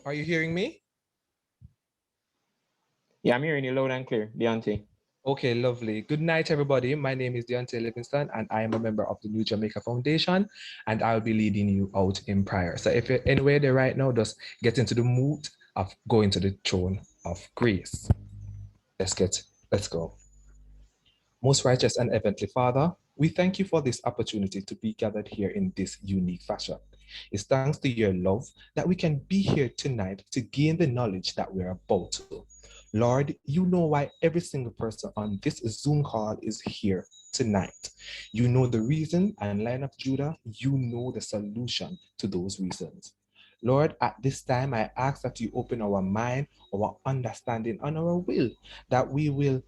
Are you hearing me? Yeah, I'm hearing you loud and clear, Deontay. Okay, lovely. Good night, everybody. My name is Deontay Livingston, and I am a member of the New Jamaica Foundation, and I'll be leading you out in prayer. So if you're anywhere there right now, just get into the mood of going to the throne of grace. Let's get, let's go. Most righteous and heavenly Father, we thank you for this opportunity to be gathered here in this unique fashion. It's thanks to your love that we can be here tonight to gain the knowledge that we're about to. Lord, you know why every single person on this Zoom call is here tonight. You know the reason, and Lion of Judah, you know the solution to those reasons. Lord, at this time, I ask that you open our mind, our understanding, and our will, that we will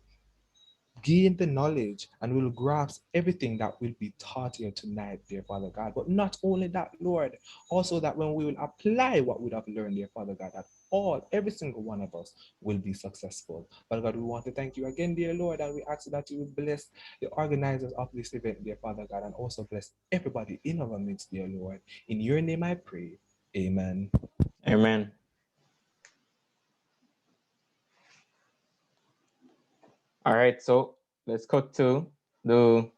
gain the knowledge and will grasp everything that will be taught here tonight, dear Father God. But not only that, Lord, also that when we will apply what we have learned, dear Father God, that every single one of us will be successful. Father God, we want to thank you again, dear Lord, and we ask that you will bless the organizers of this event, dear Father God, and also bless everybody in our midst, dear Lord. In your name I pray. Amen. Amen. All right, so let's cut to the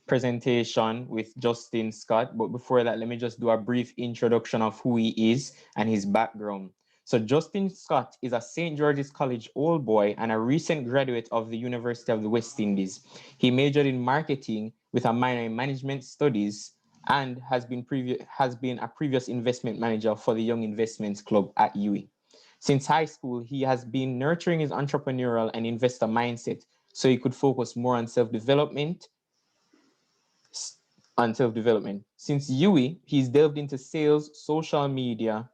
presentation with Justin Scott. But before that, let me just do a brief introduction of who he is and his background. So Justin Scott is a St. George's College old boy and a recent graduate of the University of the West Indies. He majored in marketing with a minor in management studies and has been a previous investment manager for the Young Investments Club at UWI. Since high school, he has been nurturing his entrepreneurial and investor mindset so he could focus more on self-development. Since UWI, he's delved into sales, social media,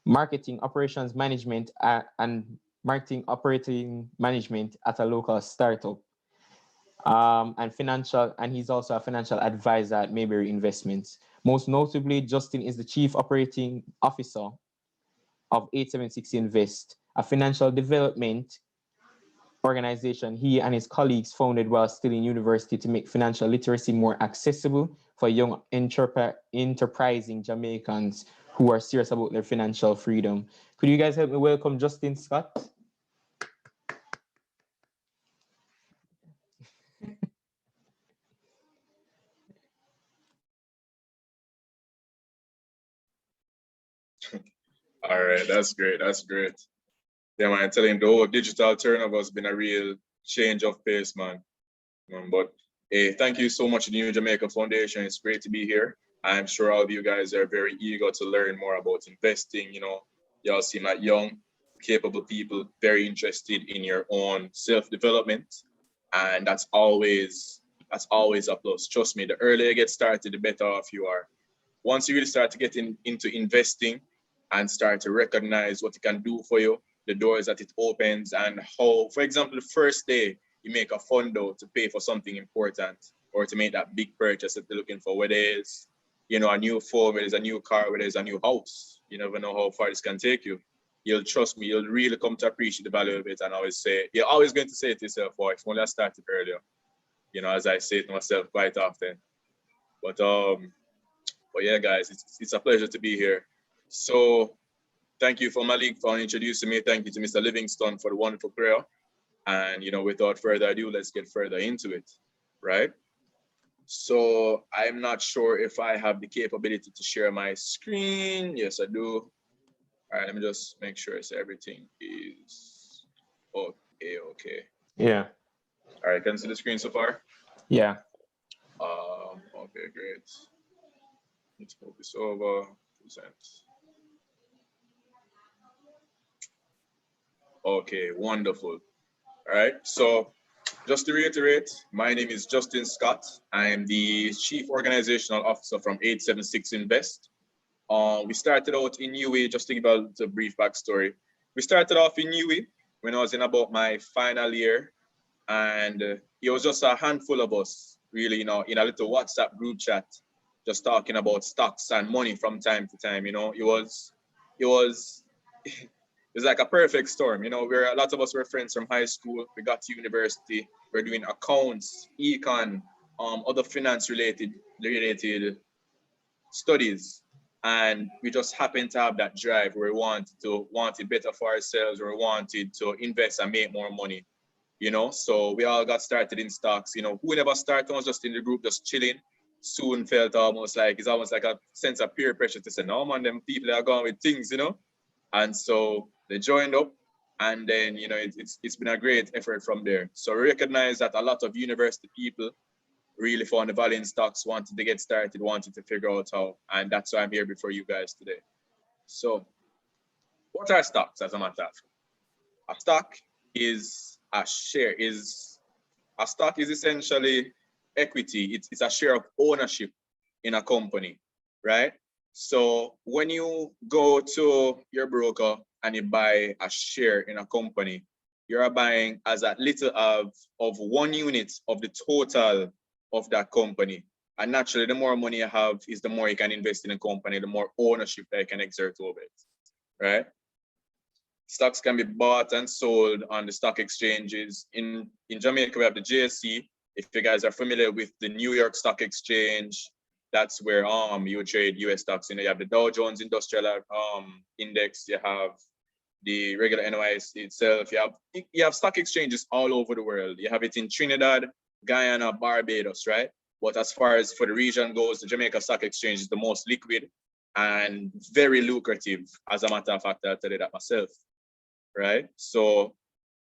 marketing, operations management, and marketing operating management at a local startup. And he's also a financial advisor at Mayberry Investments. Most notably, Justin is the chief operating officer of 876 Invest, a financial development organization he and his colleagues founded while still in university to make financial literacy more accessible for young enterprising Jamaicans who are serious about their financial freedom. Could you guys help me welcome Justin Scott? All right, that's great. That's great. Yeah, man, telling him the whole digital turnover has been a real change of pace, man. But hey, thank you so much, the New Jamaica Foundation. It's great to be here. I'm sure all of you guys are very eager to learn more about investing. Y'all seem like young, capable people, very interested in your own self-development. And that's always a plus. Trust me, the earlier you get started, the better off you are. Once you really start to get into investing and start to recognize what it can do for you, the doors that it opens, and how, for example, the first day you make a fundo to pay for something important or to make that big purchase that they're looking for, whether it's a new phone, whether it's a new car, whether it's a new house. You never know how far this can take you. You'll trust me, you'll really come to appreciate the value of it. And always say, you're always going to say to yourself, "Oh, if only I started earlier." As I say to myself quite often. But yeah, guys, it's a pleasure to be here. So thank you for Malik for introducing me. Thank you to Mr. Livingston for the wonderful prayer. And without further ado, let's get further into it, right? So I'm not sure if I have the capability to share my screen. Yes, I do. All right, let me just make sure so everything is okay. Okay. Yeah. All right, can you see the screen so far? Yeah. Okay, great. Let's move this over. Present. Okay, wonderful. All right, so just to reiterate, my name is Justin Scott. I am the Chief Organizational Officer from 876 Invest. We started out in UWI, just to give a brief backstory. We started off in UWI when I was in about my final year, and it was just a handful of us, really, in a little WhatsApp group chat, just talking about stocks and money from time to time. It was like a perfect storm. Where a lot of us were friends from high school. We got to university. We're doing accounts, econ, other finance related studies. and we just happen to have that drive where we wanted better for ourselves, or we wanted to invest and make more money, you know. So we all got started in stocks. You know, who never started was just in the group, just chilling. Soon felt almost like it's almost like a sense of peer pressure to say, no man, them people are going with things, you know. And so they joined up, and then you know it's been a great effort from there. So we recognize that a lot of university people really found the value in stocks, wanted to get started, wanted to figure out how, and that's why I'm here before you guys today. So, what are stocks as a matter of fact? A stock is a stock is essentially equity. It's a share of ownership in a company, right? So when you go to your broker and you buy a share in a company, you're buying as a little of 1 unit of the total of that company. And naturally, the more money you have is the more you can invest in a company, the more ownership that you can exert over it, right? Stocks can be bought and sold on the stock exchanges. In Jamaica, we have the JSE. If you guys are familiar with the New York Stock Exchange, that's where you trade US stocks. You know, you have the Dow Jones Industrial Index, you have the regular NYSE itself. You have stock exchanges all over the world. You have it in Trinidad, Guyana, Barbados, right? But as far as for the region goes, the Jamaica Stock Exchange is the most liquid and very lucrative. As a matter of fact, I'll tell you that myself, right? So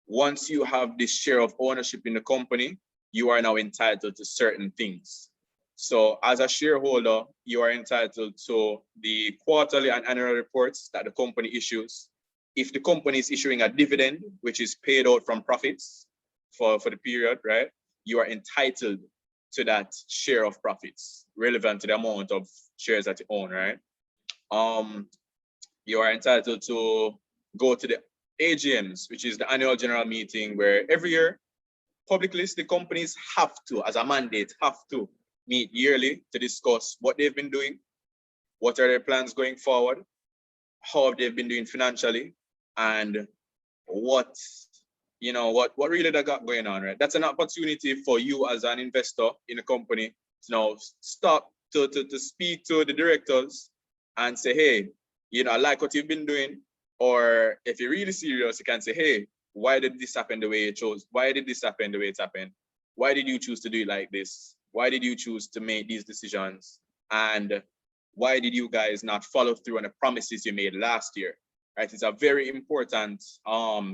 once you have this share of ownership in the company, you are now entitled to certain things. So as a shareholder, you are entitled to the quarterly and annual reports that the company issues. If the company is issuing a dividend, which is paid out from profits for the period, right? You are entitled to that share of profits relevant to the amount of shares that you own, right? You are entitled to go to the AGMs, which is the annual general meeting, where every year public listed companies have to, as a mandate, have to meet yearly to discuss what they've been doing, what are their plans going forward, how have they been doing financially, and what really they got going on, right? That's an opportunity for you as an investor in a company to now stop to speak to the directors and say, hey, you know, I like what you've been doing. Or if you're really serious, you can say, hey, why did this happen the way you chose? Why did this happen the way it happened? Why did you choose to do it like this? Why did you choose to make these decisions? And why did you guys not follow through on the promises you made last year? Right? It's a very important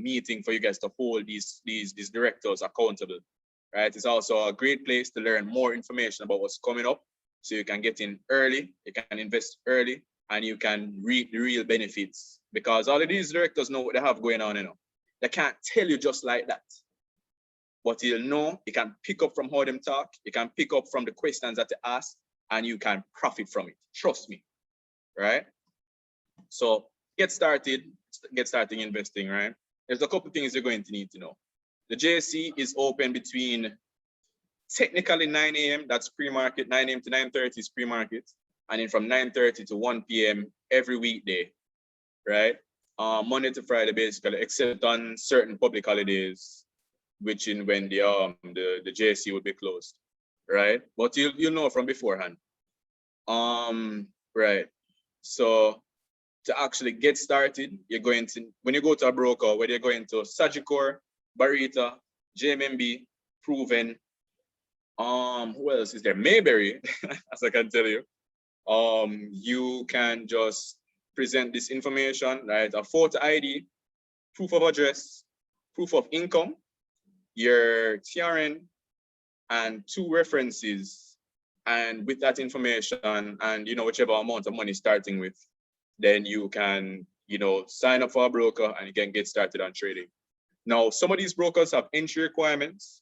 meeting for you guys to hold these directors accountable. Right? It's also a great place to learn more information about what's coming up. So you can get in early, you can invest early, and you can reap the real benefits. Because all of these directors know what they have going on, you know. They can't tell you just like that. But you'll know, you can pick up from how them talk, you can pick up from the questions that they ask, and you can profit from it. Trust me, right? So get started investing, right? There's a couple things you're going to need to know. The JSE is open between technically 9 a.m., that's pre-market, 9 a.m. to 9:30 is pre-market, and then from 9:30 to 1 p.m. every weekday, right? Monday to Friday, basically, except on certain public holidays, which in when the JSE would be closed, right? But you'll know from beforehand. Right. So to actually get started, you're going to, when you go to a broker, whether you're going to Sagicor, Barita, JMMB, Proven, who else is there? Mayberry, as I can tell you. You can just present this information, right? A photo ID, proof of address, proof of income, your TRN, and 2 references. And with that information and, you know, whichever amount of money starting with, then you can, you know, sign up for a broker and you can get started on trading. Now, some of these brokers have entry requirements,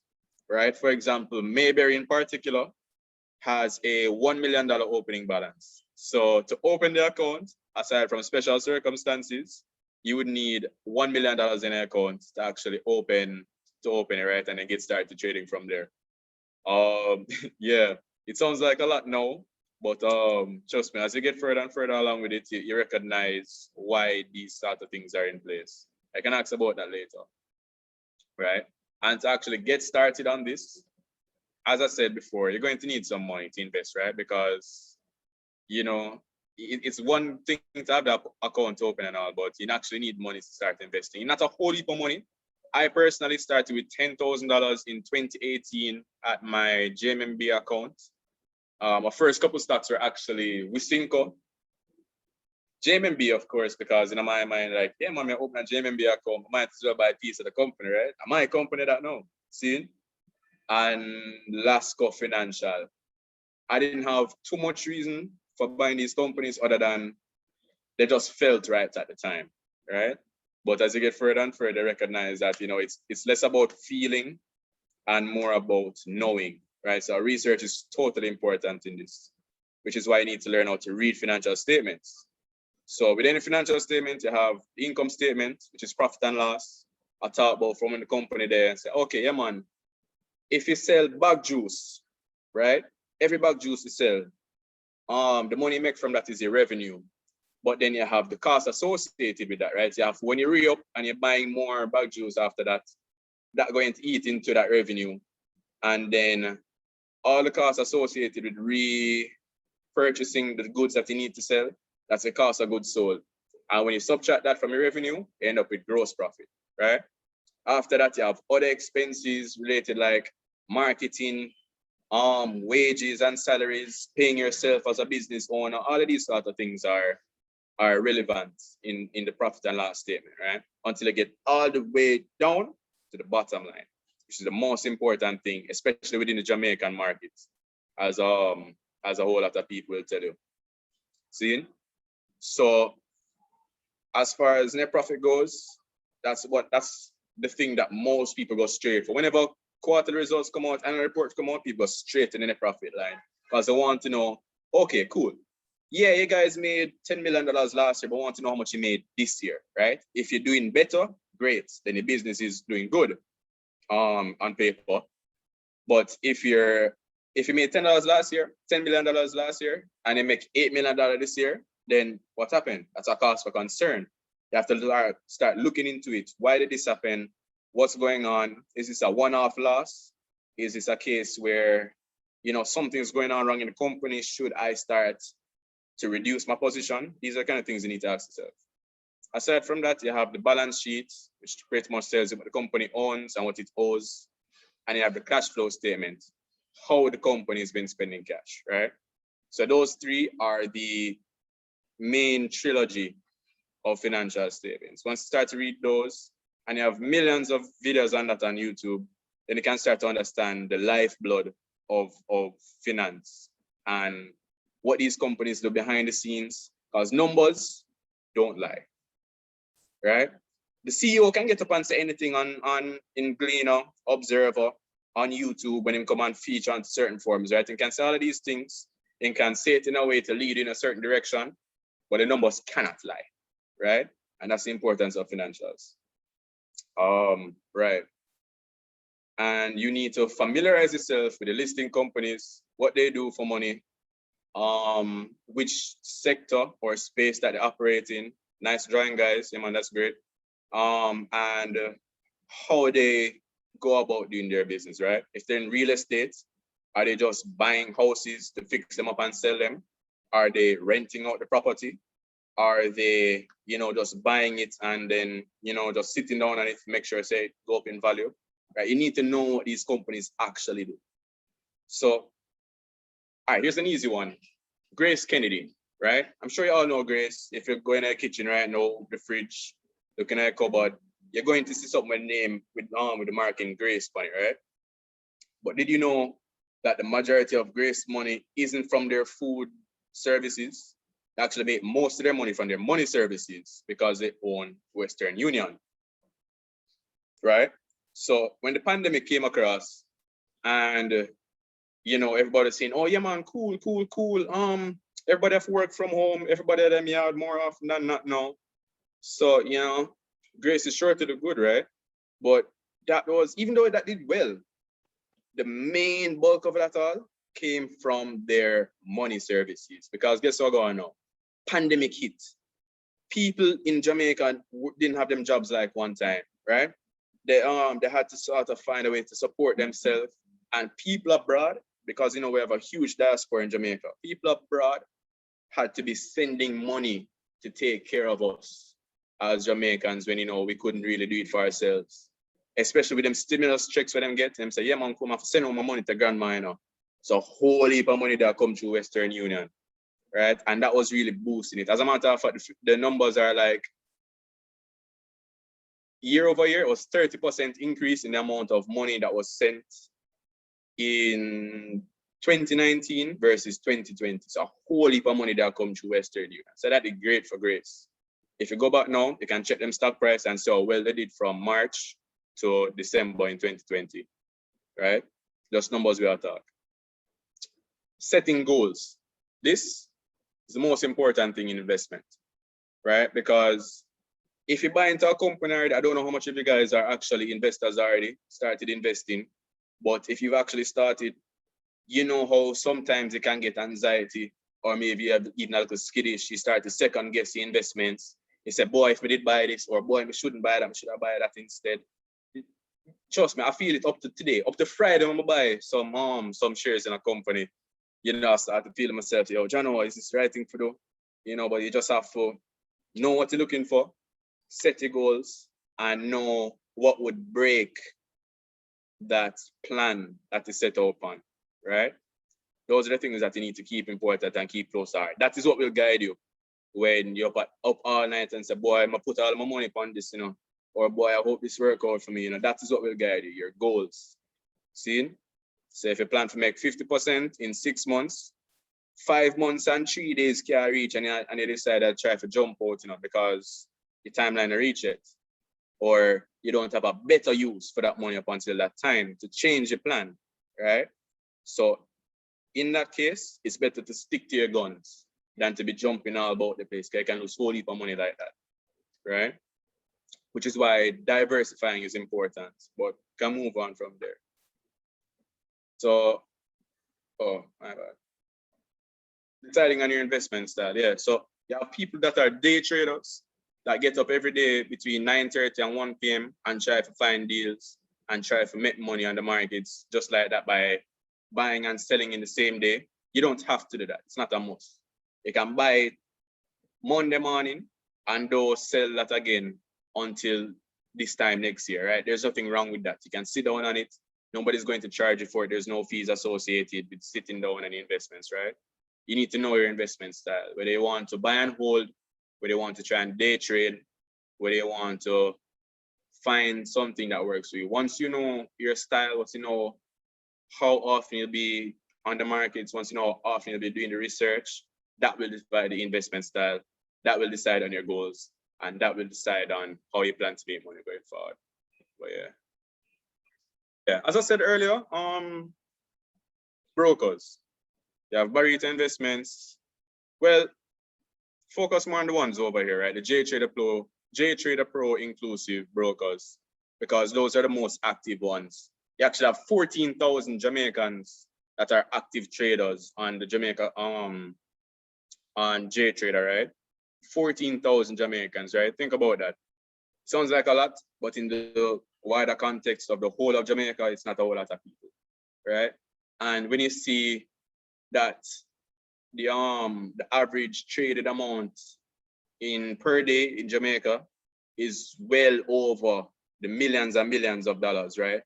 right? For example, Mayberry in particular has a $1 million opening balance. So to open the account, aside from special circumstances, you would need $1 million in an account to actually open it, right? And then get started trading from there. Yeah, it sounds like a lot now, but trust me, as you get further and further along with it, you recognize why these sort of things are in place. I can ask about that later, right? And to actually get started on this, as I said before, you're going to need some money to invest, right? Because, you know, it's one thing to have that account open and all, but you actually need money to start investing. Not a whole heap of money. I personally started with $10,000 in 2018 at my JMMB account. My first couple stocks were actually Wisynco, JMMB, of course, because in my mind, like, yeah, man, I open a JMMB account, I might as well buy a piece of the company, right? My company that now, see? And Lasco Financial. I didn't have too much reason for buying these companies other than they just felt right at the time, right? But as you get further and further, recognize that, it's less about feeling and more about knowing, right? So research is totally important in this, which is why you need to learn how to read financial statements. So within the financial statement, you have the income statement, which is profit and loss. I talk about from the company there and say, okay, yeah, man, if you sell bag juice, right? Every bag juice you sell, the money you make from that is your revenue. But then you have the cost associated with that, right? You have when you re-up and you're buying more bag juice after that, that going to eat into that revenue. And then all the costs associated with repurchasing the goods that you need to sell, that's the cost of goods sold. And when you subtract that from your revenue, you end up with gross profit, right? After that, you have other expenses related like marketing, wages and salaries, paying yourself as a business owner. All of these sort of things are relevant in the profit and loss statement, right? Until you get all the way down to the bottom line, which is the most important thing, especially within the Jamaican market, as a whole lot of people will tell you. See? So as far as net profit goes, that's the thing that most people go straight for. Whenever quarterly results come out and reports come out, people go straight to the net profit line because they want to know, okay, cool. Yeah, you guys made $10 million last year, but want to know how much you made this year, right? If you're doing better, great. Then the business is doing good on paper. But if you made $10 last year, $10 million last year, and you make $8 million this year, then what happened? That's a cause for concern. You have to start looking into it. Why did this happen? What's going on? Is this a one-off loss? Is this a case where, something's going on wrong in the company? Should I start to reduce my position? These are the kind of things you need to ask yourself. Aside from that, you have the balance sheet, which pretty much tells you what the company owns and what it owes. And you have the cash flow statement, how the company has been spending cash, right? So those three are the main trilogy of financial statements. Once you start to read those, and you have millions of videos on that on YouTube, then you can start to understand the lifeblood of finance and what these companies do behind the scenes, because numbers don't lie, right? The CEO can get up and say anything in Gleaner, Observer, on YouTube when he come and feature on certain forums, right? And can say all of these things and can say it in a way to lead in a certain direction, but the numbers cannot lie, right? And that's the importance of financials. Right. And you need to familiarize yourself with the listing companies, what they do for money, which sector or space that they operate in. Nice drawing, guys. Yeah, man, that's great. And how they go about doing their business, right? If they're in real estate, are they just buying houses to fix them up and sell them? Are they renting out the property? Are they, just buying it and then, just sitting down on it to make sure, say, it go up in value, right? You need to know what these companies actually do. So, all right, here's an easy one. Grace Kennedy, right? I'm sure you all know Grace. If you're going to the kitchen right now, the fridge, looking at a cupboard, you're going to see something with name with the marking Grace on it, right? But did you know that the majority of Grace money isn't from their food services? They actually make most of their money from their money services because they own Western Union, right? So when the pandemic came across and, everybody's saying, oh yeah, man, cool. Everybody have to work from home. Everybody at them yard more often than not now. So, Grace is sure to do good, right? But that was, even though that did well, the main bulk of that all came from their money services. Because guess what's going on? Pandemic hit. People in Jamaica didn't have them jobs like one time, right? They had to sort of find a way to support themselves. And people abroad, because we have a huge diaspora in Jamaica, people abroad had to be sending money to take care of us as Jamaicans when, you know, we couldn't really do it for ourselves. Especially with them stimulus checks for them get, them say, yeah, man, come off, send all my money to grandma, you know. So a whole heap of money that come through Western Union, right? And that was really boosting it. As a matter of fact, the numbers are like, year over year, it was 30% increase in the amount of money that was sent in 2019 versus 2020. So a whole heap of money that come through Western Union. So that is great for Grace. If you go back now, you can check them stock price and see how well they did from March to December in 2020, right? Just numbers we are talking. Setting goals. This is the most important thing in investment, right? Because if you buy into a company already, I don't know how much of you guys are actually investors already, started investing, but if you've actually started, you know how sometimes you can get anxiety, or maybe you have even a little skittish, you start to second guess your investments. You say, boy, if we did buy this, or boy, we shouldn't buy that, should I buy that instead? Trust me, I feel it up to today. Up to Friday, I'm gonna buy some shares in a company. You know, I start to feel myself, yo, Jano, is this the right thing to do? You know, but you just have to know what you're looking for, set your goals, and know what would break that plan that is set up on, right? Those are the things that you need to keep important and keep close to heart. That is what will guide you when you're up all night and say, boy, I'm gonna put all my money on this, you know, or boy, I hope this work out for me, you know. That is what will guide you, your goals. See? So if you plan to make 50% in 6 months, 5 months and 3 days can't reach, and you decide to try to jump out, you know, because your timeline to reach it, or you don't have a better use for that money up until that time to change your plan, right? So in that case, it's better to stick to your guns than to be jumping all about the place, because you can lose a whole heap of money like that, right? Which is why diversifying is important, but can move on from there. So, oh, my bad. Deciding on your investment style, yeah. So you have people that are day traders that get up every day between 9:30 and 1 p.m. and try to find deals and try to make money on the markets just like that by buying and selling in the same day. You don't have to do that. It's not a must. You can buy it Monday morning and do sell that again until this time next year, right? There's nothing wrong with that. You can sit down on it. Nobody's going to charge you for it. There's no fees associated with sitting down on investments, right? You need to know your investment style, whether you want to buy and hold, whether you want to try and day trade, whether you want to find something that works for you. Once you know your style, once you know how often you'll be on the markets, once you know how often you'll be doing the research, that will decide the investment style, that will decide on your goals, and that will decide on how you plan to make money going forward. But yeah, as I said earlier, brokers. You have Barita Investments. Well, focus more on the ones over here, right? The J Trader Pro inclusive brokers, because those are the most active ones. You actually have 14,000 Jamaicans that are active traders on the Jamaica on J Trader, right? 14,000 Jamaicans, right? Think about that. Sounds like a lot, but in the wider context of the whole of Jamaica, it's not a whole lot of people, right? And when you see that the average traded amount in per day in Jamaica is well over the millions and millions of dollars, right?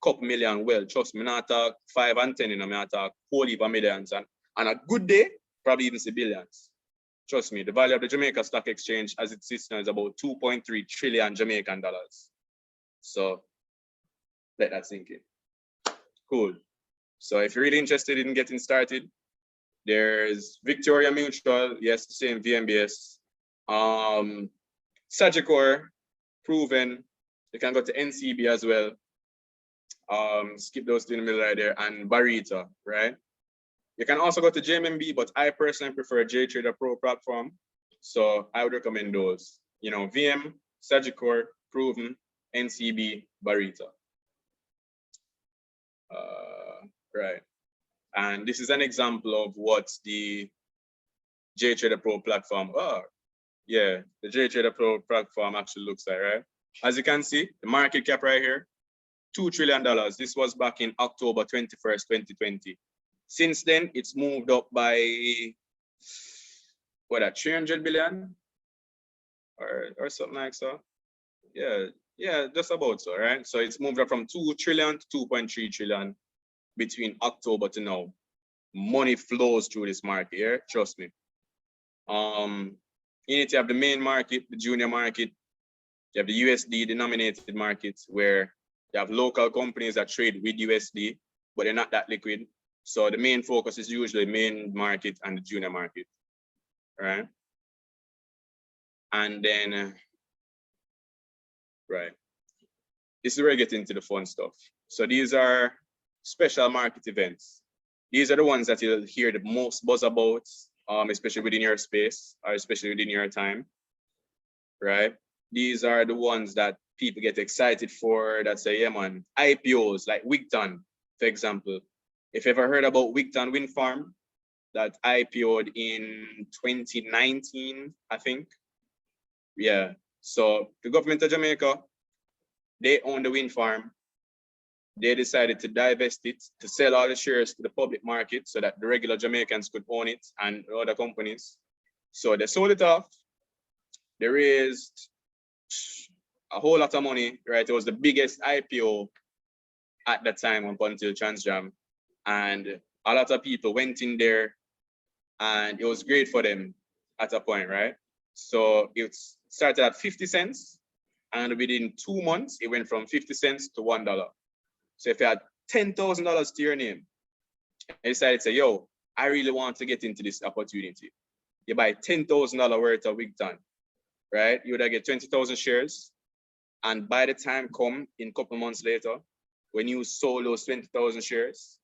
Couple million, well, trust me, not talk 5 and 10, you know, I talk whole heap of millions, and on a good day, probably even see billions. Trust me, the value of the Jamaica Stock Exchange as it sits now is about 2.3 trillion Jamaican dollars. So let that sink in. Cool. So if you're really interested in getting started, there's Victoria Mutual, yes, the same VMBS. Sagicor, Proven. You can go to NCB as well. Skip those two in the middle right there, and Barita, right? You can also go to JMMB, but I personally prefer J Trader Pro platform. So I would recommend those. You know, VM, Sagicor, Proven, NCB, Barita. Right. And this is an example of what the J Trader Pro platform, the J Trader Pro platform actually looks like, right? As you can see, the market cap right here, $2 trillion. This was back in October 21st, 2020. Since then, it's moved up by what, at 300 billion or something like so. Yeah, just about so, right? So it's moved up from 2 trillion to 2.3 trillion between October to now. Money flows through this market here, trust me. You need to have the main market, the junior market. You have the USD denominated markets where you have local companies that trade with USD, but they're not that liquid. So the main focus is usually main market and the junior market, right? And then, right, this is where I get into the fun stuff. So these are special market events. These are the ones that you'll hear the most buzz about, especially within your space, or especially within your time, right? These are the ones that people get excited for, that say, yeah, man, IPOs, like Wigton, for example. If you ever heard about Wigton Wind Farm, that IPO'd in 2019, I think. Yeah, so the government of Jamaica, they own the wind farm. They decided to divest it, to sell all the shares to the public market so that the regular Jamaicans could own it and other companies. So they sold it off. They raised a whole lot of money, right? It was the biggest IPO at that time up until Transjam. And a lot of people went in there and it was great for them at a point, right? So it started at 50 cents and within 2 months, it went from 50 cents to $1. So if you had $10,000 to your name, and you decided to say, yo, I really want to get into this opportunity. You buy $10,000 worth of Wigton, right? You would get 20,000 shares. And by the time come in a couple months later, when you sold those 20,000 shares,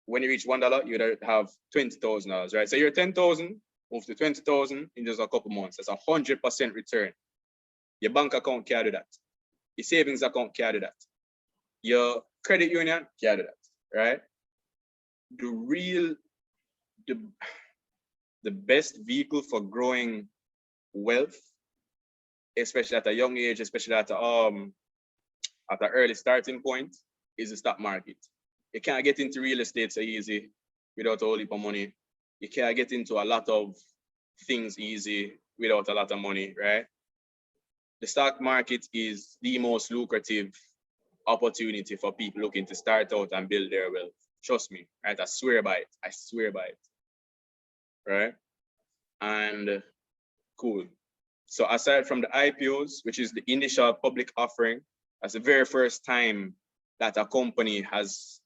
when you reach $1, you would have $20,000, right? So your 10,000 move to 20,000 in just a couple months. That's 100% return. Your bank account can't do that. Your savings account can't do that. Your credit union can't do that, right? The best vehicle for growing wealth, especially at a young age, especially at an early starting point, is the stock market. You can't get into real estate so easy without a whole heap of money. You can't get into a lot of things easy without a lot of money, right? The stock market is the most lucrative opportunity for people looking to start out and build their wealth. Trust me, right? I swear by it. I swear by it, right? And cool. So aside from the IPOs, which is the initial public offering, that's the very first time that a company has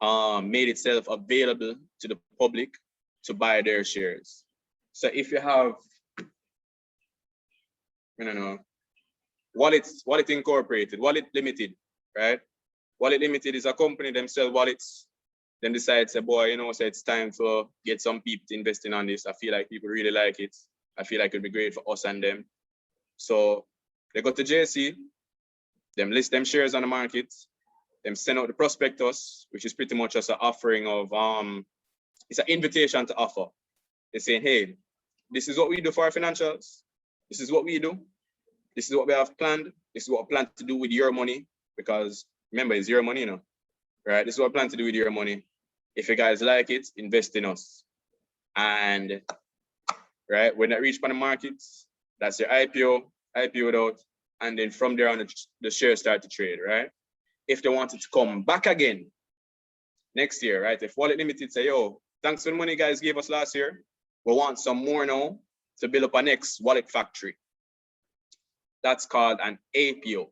made itself available to the public to buy their shares. So if you have, I don't know, Wallet Incorporated, Wallet Limited, right? Wallet Limited is a company, them sell wallets. Then decide, say, boy, you know, so it's time to get some people investing on this. I feel like people really like it. I feel like it'd be great for us and them. So they go to JC, them list them shares on the market, them send out the prospectus, which is pretty much just an offering of, it's an invitation to offer. They're saying, hey, this is what we do for our financials. This is what we do. This is what we have planned. This is what we plan to do with your money, because remember, it's your money, you know, right? This is what I plan to do with your money. If you guys like it, invest in us. And right, when that reach on the markets, that's your IPO'd out, and then from there on, the shares start to trade, right? If they wanted to come back again next year, right? If Wallet Limited say, yo, thanks for the money you guys gave us last year, we want some more now to build up our next wallet factory. That's called an APO,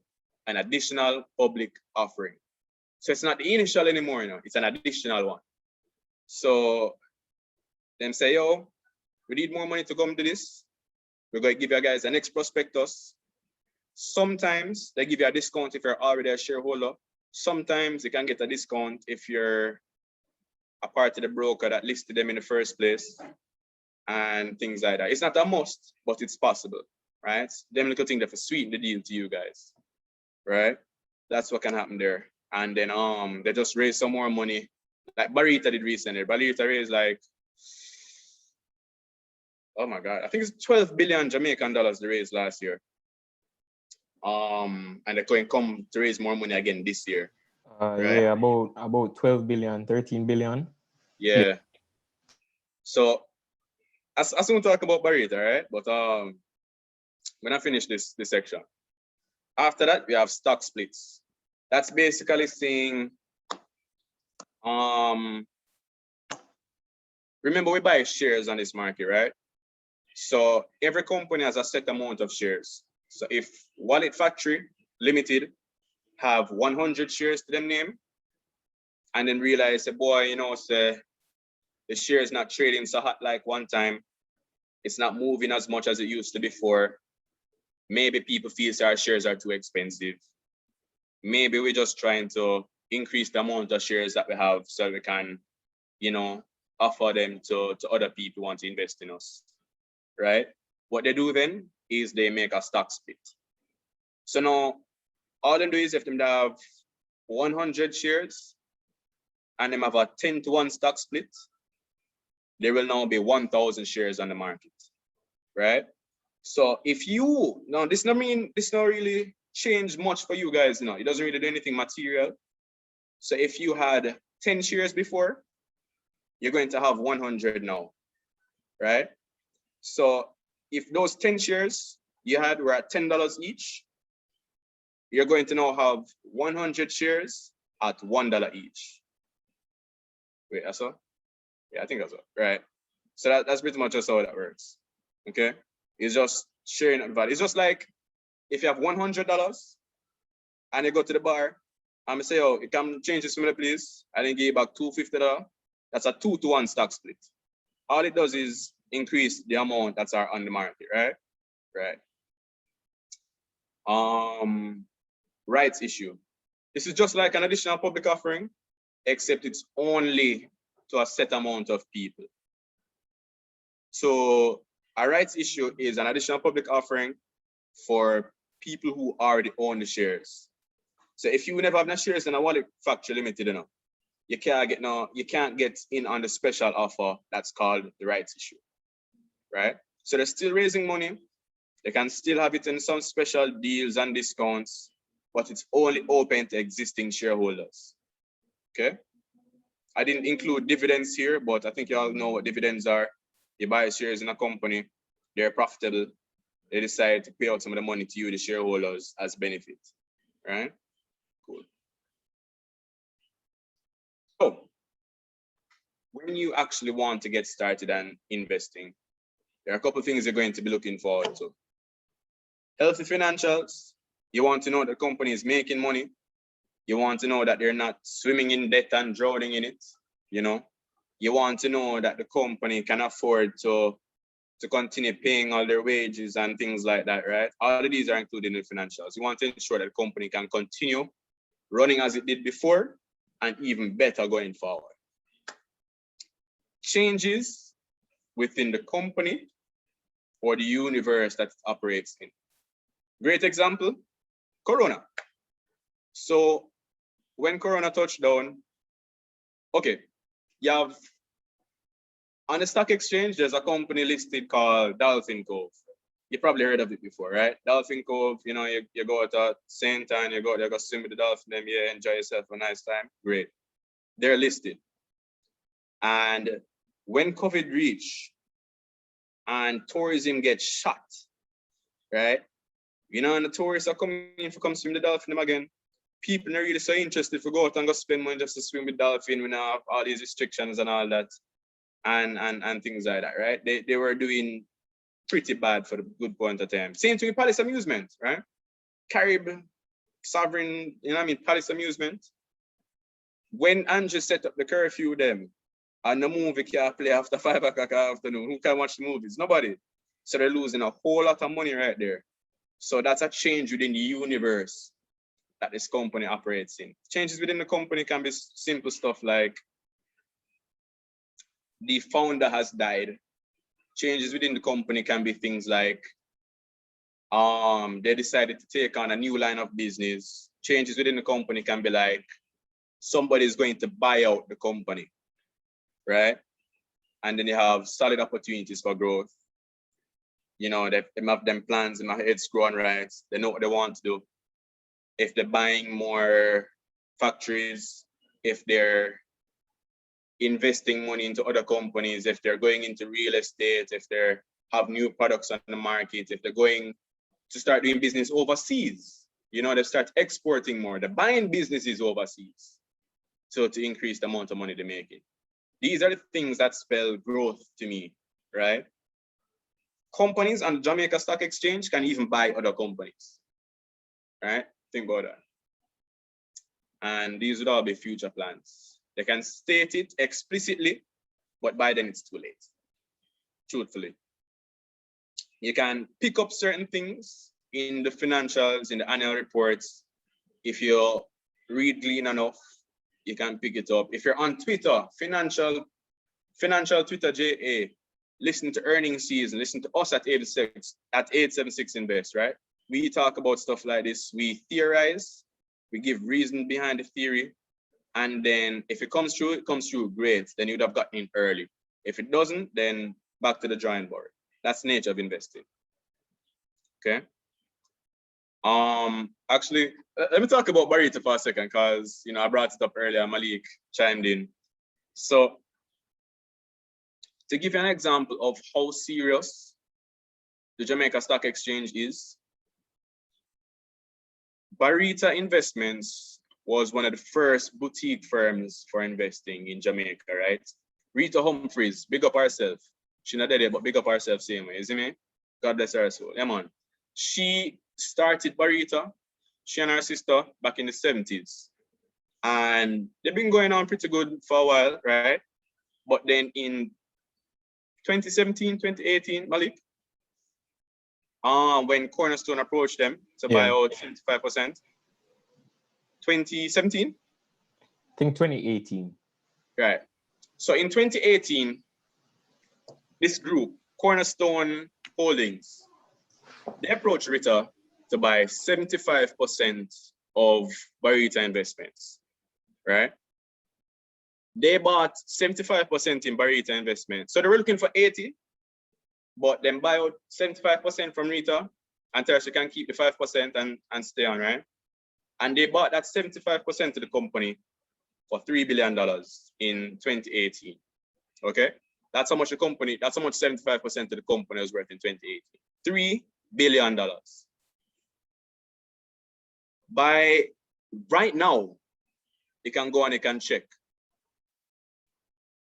an additional public offering. So it's not the initial anymore, you know, it's an additional one. So them say, yo, we need more money to come to this. We're going to give you guys the next prospectus. Sometimes they give you a discount if you're already a shareholder. Sometimes you can get a discount if you're a part of the broker that listed them in the first place and things like that. It's not a must, but it's possible, right? Them little things that for sweeten the deal to you guys, right? That's what can happen there. And then they just raise some more money. Like Barita did recently. Barita raised like, oh my God, I think it's 12 billion Jamaican dollars they raised last year. And they're going to come to raise more money again this year. Right? Yeah, about 12 billion, 13 billion. Yeah. So I soon talk about Barrett, all right? But when I finish this section, after that we have stock splits. That's basically saying, remember we buy shares on this market, right? So every company has a set amount of shares. So if Wallet Factory Limited have 100 shares to them name, and then realize, say, boy, you know, say the share is not trading so hot like one time. It's not moving as much as it used to before. Maybe people feel our shares are too expensive. Maybe we're just trying to increase the amount of shares that we have so we can, you know, offer them to other people who want to invest in us, right? What they do then is they make a stock split. So now, all they do is if them have 100 shares and them have a 10-to-1 stock split, there will now be 1,000 shares on the market, right? So if you, now this not really change much for you guys now. It doesn't really do anything material. So if you had 10 shares before, you're going to have 100 now, right? So if those 10 shares you had were at $10 each, you're going to now have 100 shares at $1 each. Wait, that's all? Yeah, I think that's all, right? So that's pretty much just how that works, okay? It's just sharing that value. It's just like if you have $100 and you go to the bar and say, oh, you can change this for me, please, and then give you back $250, that's a 2-to-1 stock split. All it does is increase the amount that's on the market, right? Right. Rights issue. This is just like an additional public offering, except it's only to a set amount of people. So a rights issue is an additional public offering for people who already own the shares. So if you never have no shares in a Wallet Factory Limited, you can't get in on the special offer that's called the rights issue, right? So they're still raising money. They can still have it in some special deals and discounts, but it's only open to existing shareholders, okay? I didn't include dividends here, but I think you all know what dividends are. You buy shares in a company, they're profitable, they decide to pay out some of the money to you, the shareholders, as benefit, right? Cool. So, when you actually want to get started and investing, there are a couple of things you're going to be looking forward to. Healthy financials. You want to know the company is making money. You want to know that they're not swimming in debt and drowning in it. You know, you want to know that the company can afford to continue paying all their wages and things like that, right? All of these are included in the financials. You want to ensure that the company can continue running as it did before and even better going forward. Changes within the company or the universe that it operates in. Great example, Corona. So when Corona touched down, okay, you have on the stock exchange, there's a company listed called Dolphin Cove. You probably heard of it before, right? Dolphin Cove, you know, you go out at St. Anne, you go there, go swim with the dolphin, them, yeah, enjoy yourself, a nice time. Great. They're listed. And when COVID reached and tourism gets shut, right? You know, and the tourists are coming to come swim the dolphin them again. People are really so interested to go out and go spend money just to swim with dolphin. We now have all these restrictions and all that. And things like that, right? They were doing pretty bad for the good point of time. Same thing with Palace Amusement, right? Carib, Sovereign, you know what I mean? Palace Amusement. When Andrew set up the curfew them, and the movie can't play after 5 o'clock afternoon, who can watch the movies? Nobody. So they're losing a whole lot of money right there. So that's a change within the universe that this company operates in. Changes within the company can be simple stuff like the founder has died. Changes within the company can be things like they decided to take on a new line of business. Changes within the company can be like somebody is going to buy out the company, right? And then you have solid opportunities for growth. You know, they have them plans in my head's growing right. They know what they want to do. If they're buying more factories, if they're investing money into other companies, if they're going into real estate, if they have new products on the market, if they're going to start doing business overseas, you know, they start exporting more, they're buying businesses overseas. So to increase the amount of money they're making. These are the things that spell growth to me, right? Companies on Jamaica Stock Exchange can even buy other companies, right? Think about that. And these would all be future plans. They can state it explicitly, but by then it's too late, truthfully. You can pick up certain things in the financials, in the annual reports. If you read lean enough, you can pick it up. If you're on Twitter, financial Twitter JA, listen to earnings season, listen to us at 876 Invest, right? We talk about stuff like this. We theorize, we give reason behind the theory. And then if it comes true, it comes true, great. Then you'd have gotten in early. If it doesn't, then back to the drawing board. That's the nature of investing. Okay. Actually, let me talk about Barita for a second, because you know I brought it up earlier. Malik chimed in. So to give you an example of how serious the Jamaica Stock Exchange is, Barita Investments was one of the first boutique firms for investing in Jamaica, right? Rita Humphreys, big up herself. She not dead, but big up herself same way, isn't it? God bless her soul. Yeah, man. She started Barita, she and her sister, back in the 70s. And they've been going on pretty good for a while, right? But then in 2017, 2018, Malik, when Cornerstone approached them to buy out 75%, 2017? I think 2018. Right. So in 2018, this group, Cornerstone Holdings, they approached Rita to buy 75% of Barita Investments, right? They bought 75% in Barita Investments. So they were looking for 80, but then buy out 75% from Rita until she can keep the 5% and stay on, right? And they bought that 75% of the company for $3 billion in 2018, okay? That's how much the company, that's how much 75% of the company was worth in 2018. $3 billion. By right now, you can go and you can check.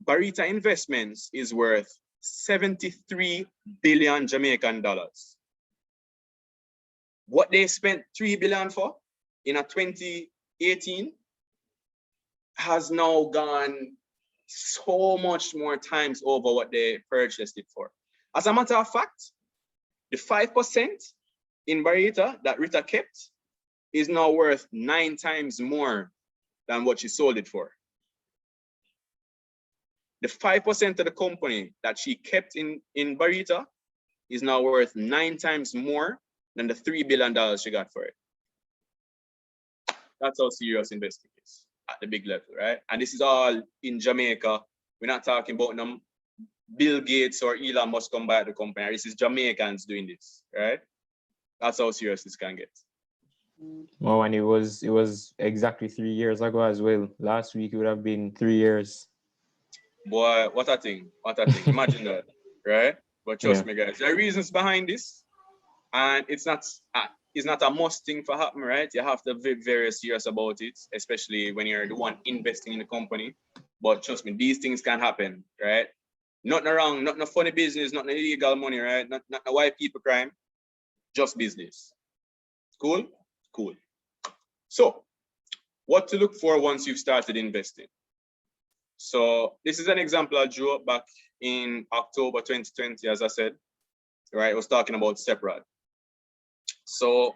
Barita Investments is worth 73 billion Jamaican dollars. What they spent 3 billion for in a 2018 has now gone so much more times over what they purchased it for. As a matter of fact, the 5% in Barita that Rita kept is now worth 9 times more than what she sold it for. The 5% of the company that she kept in Barita is now worth 9 times more than the $3 billion she got for it. That's how serious investing is at the big level, right? And this is all in Jamaica. We're not talking about them Bill Gates or Elon Musk come buy the company. This is Jamaicans doing this, right? That's how serious this can get. Oh, and it was exactly 3 years ago as well. Last week it would have been 3 years. Boy, what a thing. What a thing. Imagine that, right? But trust me, guys, there are reasons behind this. And it's not a must thing for happen, right? You have to be very serious about it, especially when you're the one investing in the company. But trust me, these things can happen, right? Nothing wrong, not no funny business, not no illegal money, right? Not no white people crime, just business. Cool? Cool. So, what to look for once you've started investing? So, this is an example I drew up back in October 2020, as I said, right? I was talking about separate. So,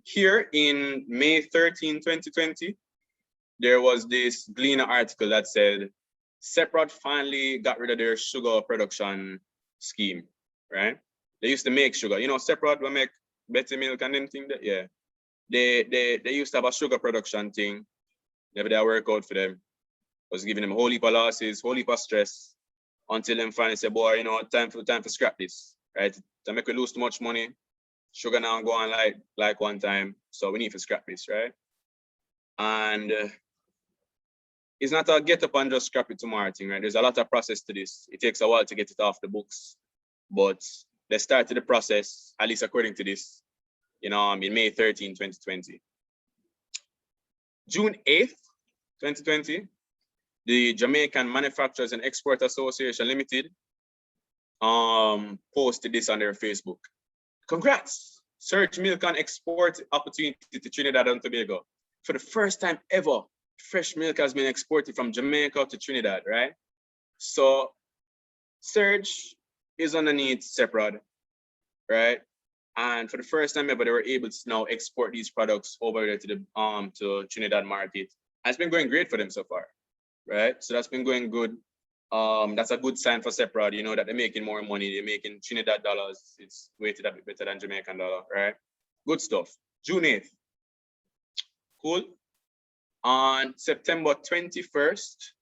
here in May 13, 2020, there was this Gleaner article that said, Separate finally got rid of their sugar production scheme, right? They used to make sugar. You know, Separate will make Betty milk and them thing that, yeah. They used to have a sugar production thing. Never did work out for them. Was giving them a whole heap of losses, whole heap of stress, until them finally said, boy, you know, time for scrap this, right? To make we lose too much money. Sugar now go on like one time, so we need to scrap this, right? And it's not a get up and just scrap it tomorrow thing, right? There's a lot of process to this. It takes a while to get it off the books, but they started the process, at least according to this, in May 13, 2020. June 8th, 2020, the Jamaican Manufacturers and Export Association Limited posted this on their Facebook. Congrats! Surge milk and export opportunity to Trinidad and Tobago. For the first time ever, fresh milk has been exported from Jamaica to Trinidad, right? So Surge is underneath separate, right? And for the first time ever, they were able to now export these products over there to the to Trinidad market. And it's been going great for them so far, right? So that's been going good. That's a good sign for Separate, you know, that they're making more money. They're making Trinidad dollars. It's weighted a bit better than Jamaican dollar, right? Good stuff. June 8th. Cool. On September 21st,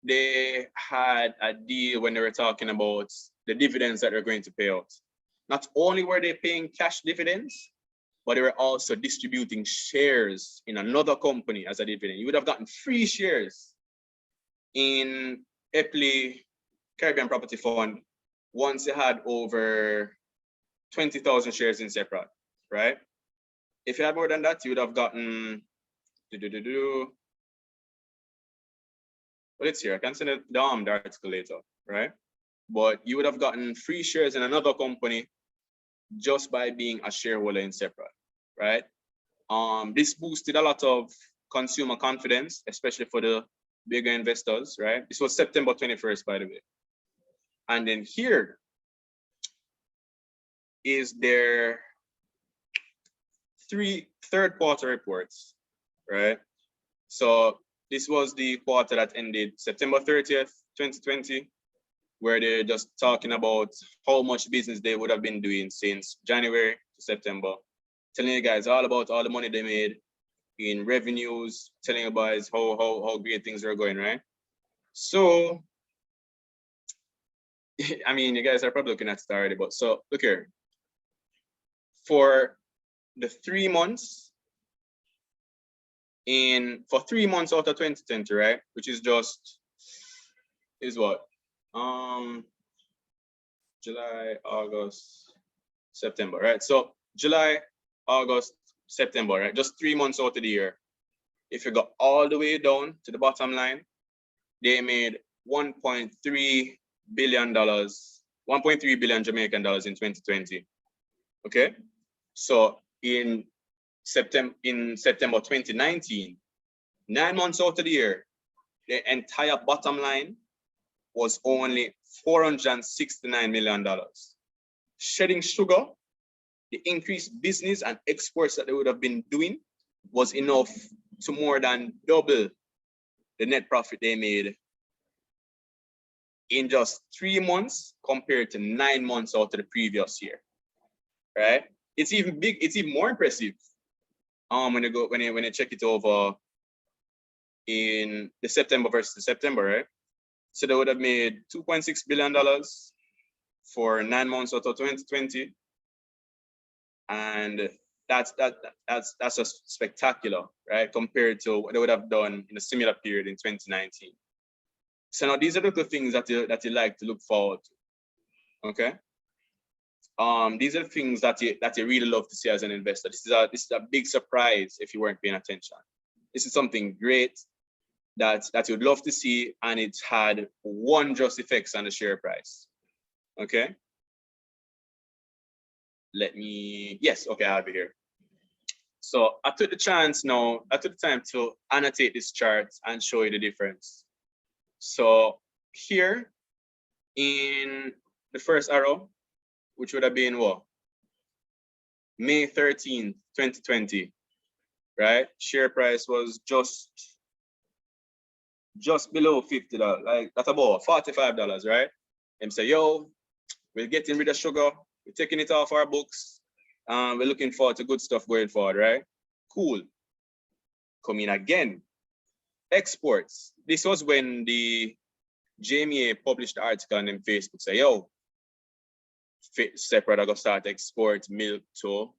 they had a deal when they were talking about the dividends that they're going to pay out. Not only were they paying cash dividends, but they were also distributing shares in another company as a dividend. You would have gotten free shares in Epley Caribbean Property Fund once you had over 20,000 shares in Separate, right? If you had more than that, you would have gotten, well, it's here. I can send it the article later, right? But you would have gotten free shares in another company just by being a shareholder in Separate, right? This boosted a lot of consumer confidence, especially for the bigger investors, right? This was September 21st, by the way. And then here is their third quarter reports, right? So this was the quarter that ended September 30th, 2020, where they're just talking about how much business they would have been doing since January to September, telling you guys all about all the money they made in revenues, telling you guys how great things are going, right? So, I mean, you guys are probably looking at it already, but so look here. For the 3 months, for 3 months out of 2020, right? Which is what? July, August, September, right? So July, August, September, right? Just 3 months out of the year. If you go all the way down to the bottom line, they made $1.3 billion, 1.3 billion Jamaican dollars in 2020. Okay, so in September 2019, 9 months out of the year, the entire bottom line was only $469 million. Shedding sugar, the increased business and exports that they would have been doing was enough to more than double the net profit they made in just 3 months compared to 9 months out of the previous year, right? It's even more impressive when you check it over in the September versus September, right? So they would have made $2.6 billion for 9 months out of 2020. And that's just spectacular, right? Compared to what they would have done in a similar period in 2019. So now these are the things that you like to look forward to. Okay. These are the things that you really love to see as an investor. This is a big surprise if you weren't paying attention. This is something great that you'd love to see, and it's had wondrous effects on the share price. Okay. Yes, okay, I'll be here. So I took the time to annotate this chart and show you the difference. So here in the first arrow, which would have been what? May 13th, 2020, right? Share price was just below $50, like that's about $45, right? And say, yo, we're getting rid of sugar, we're taking it off our books, we're looking forward to good stuff going forward, right? Cool. Come in again. Exports. This was when the JMA published the article on them Facebook, say, yo, Separate are gonna start export milk to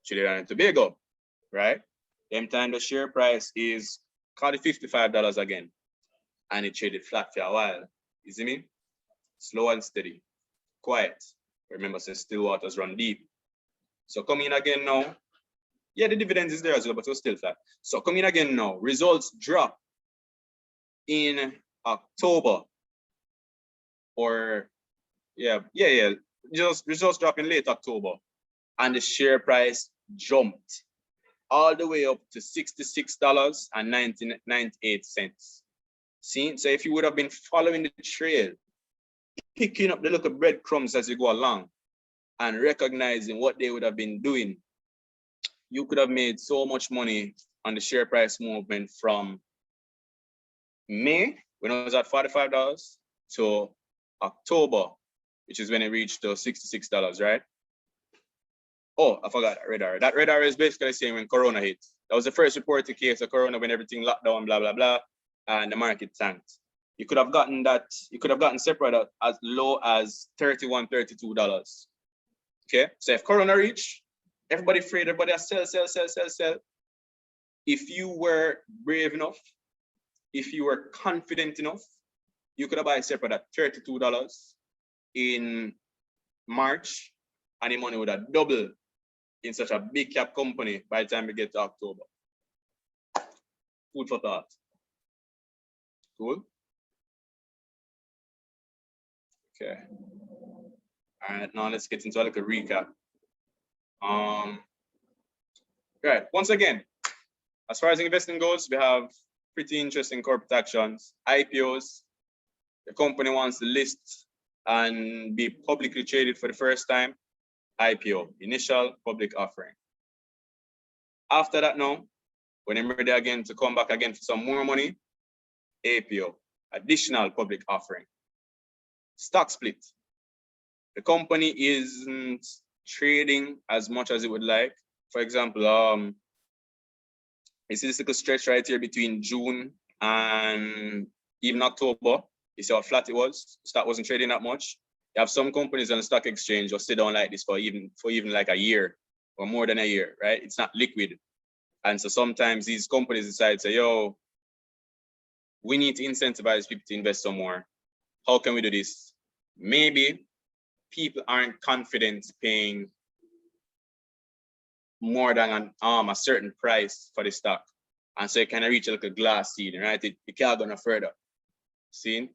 Trinidad and Tobago, right? Them time the share price is call it $55 again. And it traded flat for a while. You see me? Slow and steady, quiet. Remember, say still waters run deep. So come in again now. Yeah, the dividends is there as well, but it was still flat. So come in again now. Results drop in October. Or just results drop in late October. And the share price jumped all the way up to $66.98. See, so if you would have been following the trail, picking up the little breadcrumbs as you go along and recognizing what they would have been doing, you could have made so much money on the share price movement from May, when it was at $45, to October, which is when it reached to $66, right? Oh, I forgot that red arrow. That red arrow is basically saying when Corona hit. That was the first reported case of Corona when everything locked down, blah, blah, blah, and the market tanked. You could have gotten that, you could have gotten separate as low as $31, $32. Okay, so if Corona reached, everybody afraid, everybody sell. If you were brave enough, if you were confident enough, you could have bought separate at $32 in March, and the money would have doubled in such a big cap company by the time we get to October. Food for thought. Cool. Okay. All right, now let's get into a little recap. Right, once again, as far as investing goes, we have pretty interesting corporate actions, IPOs. The company wants to list and be publicly traded for the first time. IPO, initial public offering. After that now, when I'm ready again to come back again for some more money, APO, additional public offering. Stock split. The company isn't trading as much as it would like. For example, you see this little stretch right here between June and even October. You see how flat it was? Stock wasn't trading that much. You have some companies on the stock exchange just sit down like this for even like a year or more than a year, right? It's not liquid. And so sometimes these companies decide to say, yo, we need to incentivize people to invest some more. How can we do this? Maybe people aren't confident paying more than a certain price for the stock. And so it kind of reach like a glass ceiling, right? It can't go no further. See,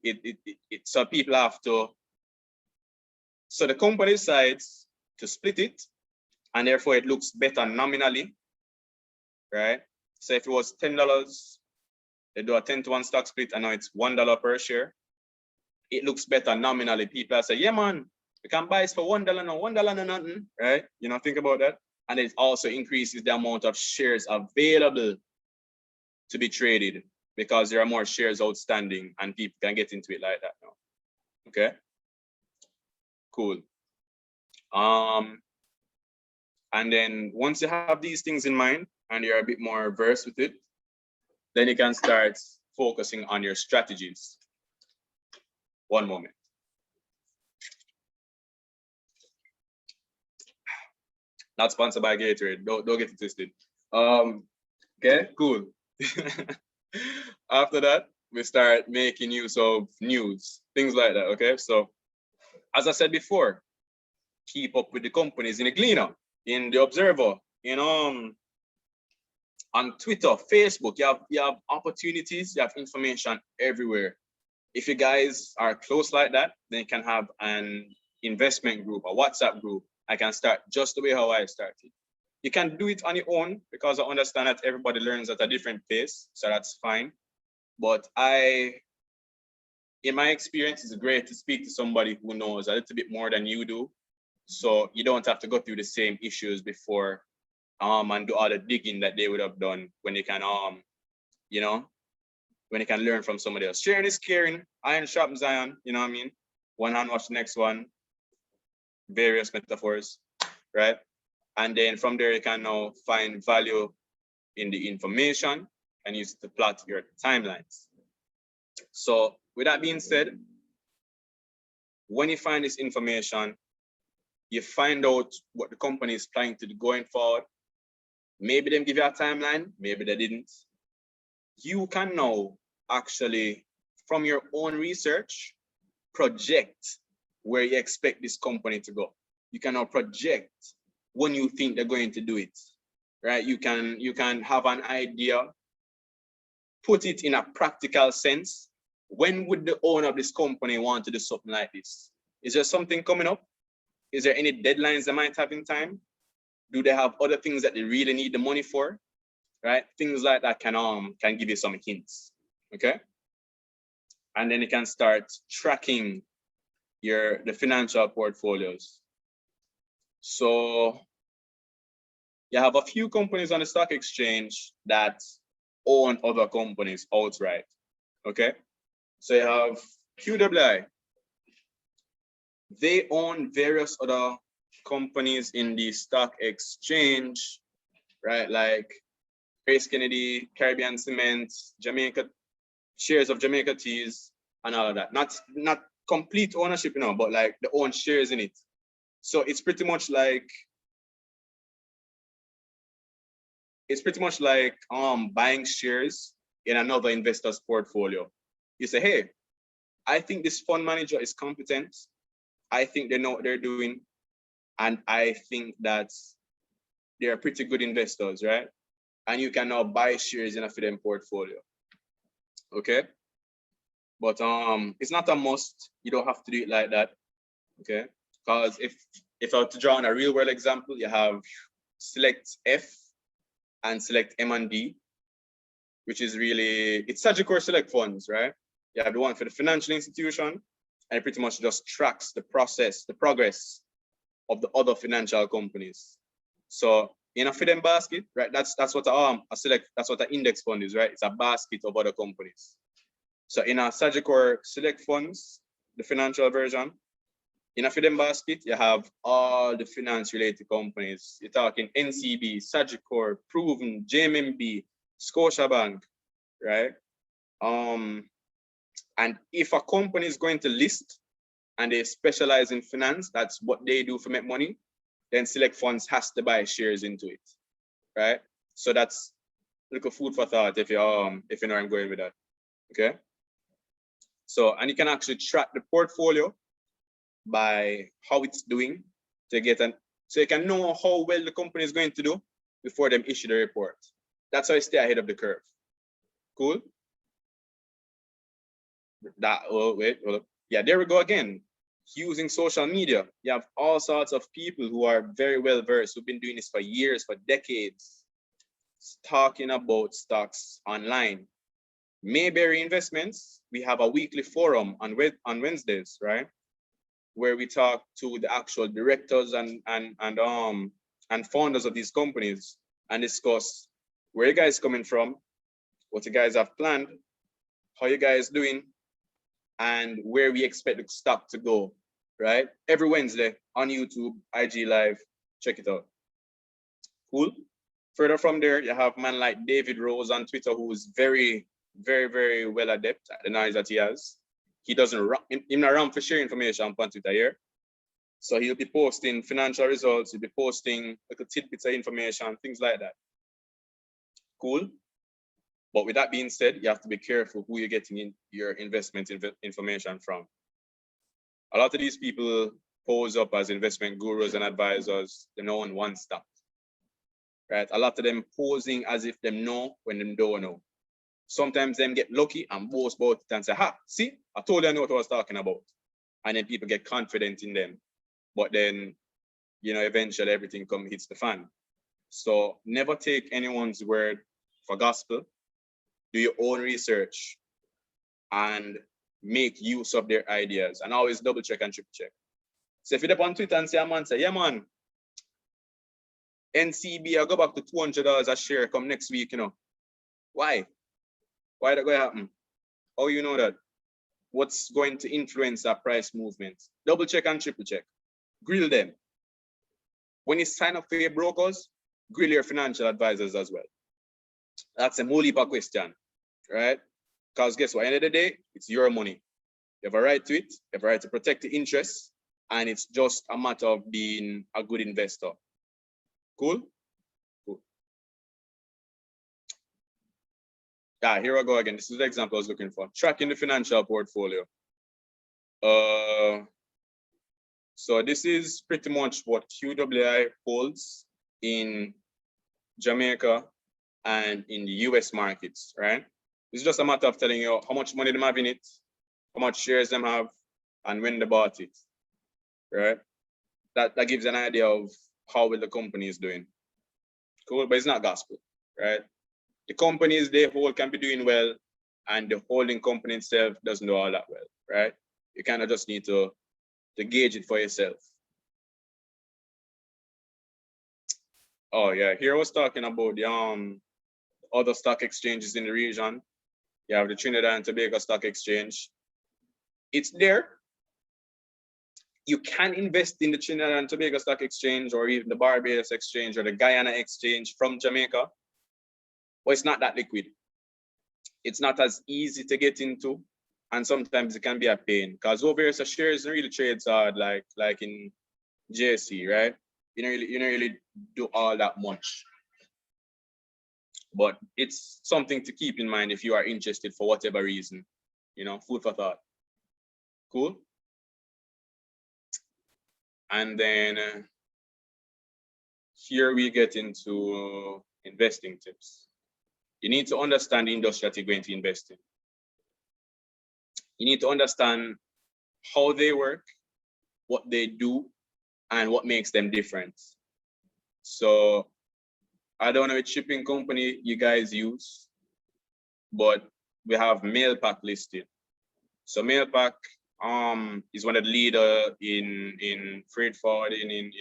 so people have to, so the company decides to split it, and therefore it looks better nominally, right? So if it was $10, they do a 10-to-1 stock split, and now it's $1 per share. It looks better nominally. People say, yeah, man, we can buy it for $1 no, $1 no nothing, right? You know, think about that. And it also increases the amount of shares available to be traded because there are more shares outstanding and people can get into it like that now. Okay, cool. And then once you have these things in mind and you're a bit more versed with it, then you can start focusing on your strategies. One moment. Not sponsored by Gatorade. Don't get it twisted. Okay, cool. After that, we start making use of news, things like that. Okay, so as I said before, keep up with the companies in the Gleaner, in the Observer, on Twitter, Facebook. You have opportunities, you have information everywhere. If you guys are close like that, then you can have an investment group, a WhatsApp group. I can start just the way how I started. You can do it on your own because I understand that everybody learns at a different pace, so that's fine. But in my experience, it's great to speak to somebody who knows a little bit more than you do, so you don't have to go through the same issues before and do all the digging that they would have done when you can when you can learn from somebody else. Sharing is caring. Iron sharpens iron. You know what I mean? One hand wash the next one. Various metaphors, right? And then from there, you can now find value in the information and use it to plot your timelines. So with that being said, when you find this information, you find out what the company is planning to do going forward. Maybe they give you a timeline, maybe they didn't. you can now actually, from your own research, project where you expect this company to go. You can now project when you think they're going to do it, right? You can have an idea, put it in a practical sense. When would the owner of this company want to do something like this? Is there something coming up? Is there any deadlines they might have in time? Do they have other things that they really need the money for? Right? Things like that can give you some hints. Okay. And then you can start tracking the financial portfolios. So you have a few companies on the stock exchange that own other companies outright. Okay. So you have QWI. They own various other companies in the stock exchange, right? Like Grace Kennedy, Caribbean Cement, Jamaica, shares of Jamaica Teas, and all of that. Not complete ownership, you know, but like they own shares in it. So it's pretty much like buying shares in another investor's portfolio. You say, hey, I think this fund manager is competent. I think they know what they're doing. And I think that they're pretty good investors, right? And you can now buy shares in a FIDEM portfolio. Okay. But it's not a must. You don't have to do it like that. Okay. Because if I were to draw on a real world example, you have select F and select M and D, which is really, it's Sagicor select funds, right? You have the one for the financial institution, and it pretty much just tracks the progress of the other financial companies. So in a FIDEM basket, right? That's what that's what an index fund is, right? It's a basket of other companies. So in a Sagicor select funds, the financial version, in a FIDEM basket, you have all the finance related companies. You're talking NCB, Sagicor, Proven, JMMB, Scotiabank, right? And if a company is going to list and they specialize in finance, that's what they do for make money, then select funds has to buy shares into it, right? So that's a little food for thought if you know where I'm going with that, okay? So, and you can actually track the portfolio by how it's doing to get so you can know how well the company is going to do before them issue the report. That's how you stay ahead of the curve. Cool? Wait, hold up. Yeah, there we go again. Using social media. You have all sorts of people who are very well versed, who've been doing this for years, for decades, talking about stocks online. Mayberry Investments, we have a weekly forum on Wednesdays, right? Where we talk to the actual directors and founders of these companies and discuss where you guys coming from, what you guys have planned, how you guys doing, and where we expect the stock to go, right? Every Wednesday on YouTube, IG Live, check it out. Cool. Further from there, you have man like David Rose on Twitter, who is very, very, very well adept at the knowledge that he has. He doesn't him not around for share information on Twitter here. So he'll be posting financial results, he'll be posting little tidbits of information, things like that. Cool. But with that being said, you have to be careful who you're getting in your investment information from. A lot of these people pose up as investment gurus and advisors. They know on one stock, right? A lot of them posing as if they know when they don't know. Sometimes them get lucky and boast about it and say, ha, see, I told you I know what I was talking about. And then people get confident in them. But then, you know, eventually everything hits the fan. So never take anyone's word for gospel. Do your own research and make use of their ideas, and always double check and triple check. So if you're up on Twitter and say, yeah man, NCB, I'll go back to $200 a share come next week, you know. Why? Why that going to happen? How you know that? What's going to influence that price movement? Double check and triple check. Grill them. When you sign up for your brokers, grill your financial advisors as well. That's a whole heap of question, right? Because guess what? At the end of the day, it's your money. You have a right to it. You have a right to protect the interests. And it's just a matter of being a good investor. Cool? Cool. Here I go again. This is the example I was looking for. Tracking the financial portfolio. So this is pretty much what QWI holds in Jamaica and in the US markets, right? It's just a matter of telling you how much money they have in it, how much shares them have, and when they bought it, right? That gives an idea of how well the company is doing. Cool, but it's not gospel, right? The companies they hold can be doing well, and the holding company itself doesn't do all that well, right? You kind of just need to gauge it for yourself. Oh yeah, here I was talking about the other stock exchanges in the region. You have the Trinidad and Tobago Stock Exchange. It's there. You can invest in the Trinidad and Tobago Stock Exchange or even the Barbados Exchange or the Guyana Exchange from Jamaica, but it's not that liquid. It's not as easy to get into, and sometimes it can be a pain because over here, so shares don't really trades hard like in JSC, right? You don't really do all that much. But it's something to keep in mind if you are interested for whatever reason, you know, food for thought. Cool. And then here we get into investing tips. You need to understand the industry that you're going to invest in. You need to understand how they work, what they do, and what makes them different. So I don't know which shipping company you guys use, but we have Mailpack listed. So Mailpack is one of the leader in freight forwarding,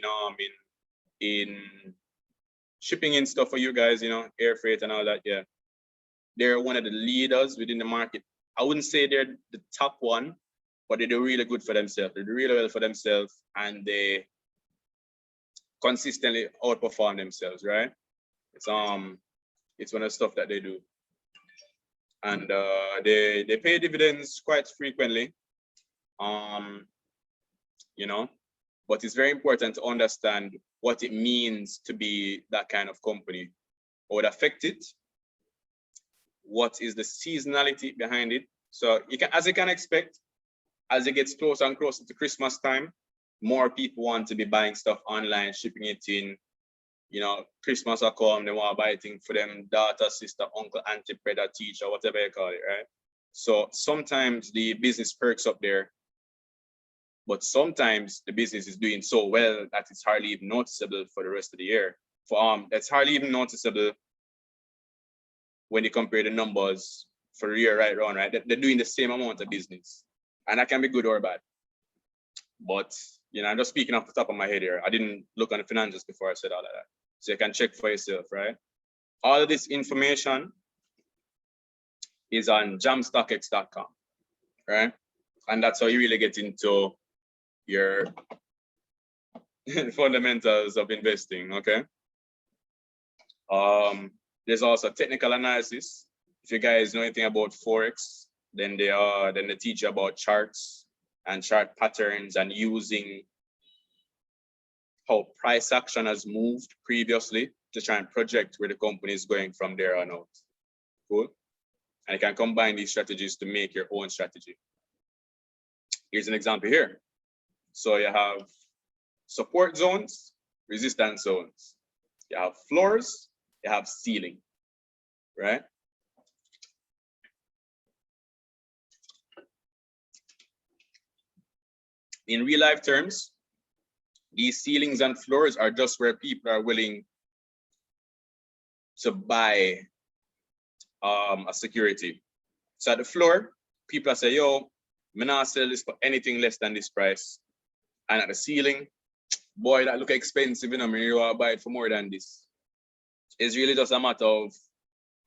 in shipping and stuff for you guys, air freight and all that. Yeah, they're one of the leaders within the market. I wouldn't say they're the top one, but they do really good for themselves. They do really well for themselves, and they consistently outperform themselves, right? It's one of the stuff that they do, and they pay dividends quite frequently, but it's very important to understand what it means to be that kind of company. What would affect it? What is the seasonality behind it? So as you can expect, as it gets closer and closer to Christmas time, more people want to be buying stuff online, shipping it in. Christmas will come, they want to buy things for them daughter, sister, uncle, auntie, brother, teacher, whatever you call it, right? So sometimes the business perks up there, but sometimes the business is doing so well that it's hardly even noticeable for the rest of the year. That's hardly even noticeable when you compare the numbers for the year right around, right? They're doing the same amount of business, and that can be good or bad. But I'm just speaking off the top of my head here. I didn't look on the financials before I said all of that. So you can check for yourself, right? All of this information is on jamstockx.com, right? And that's how you really get into your fundamentals of investing, okay? There's also technical analysis. If you guys know anything about Forex, then they teach you about charts and chart patterns and using how price action has moved previously to try and project where the company is going from there on out. Cool. And you can combine these strategies to make your own strategy. Here's an example here. So you have support zones, resistance zones. You have floors, you have ceiling, right? In real life terms, these ceilings and floors are just where people are willing to buy a security. So at the floor, people say, yo, I'm not sell this for anything less than this price. And at the ceiling, boy, that look expensive, you want to buy it for more than this. It's really just a matter of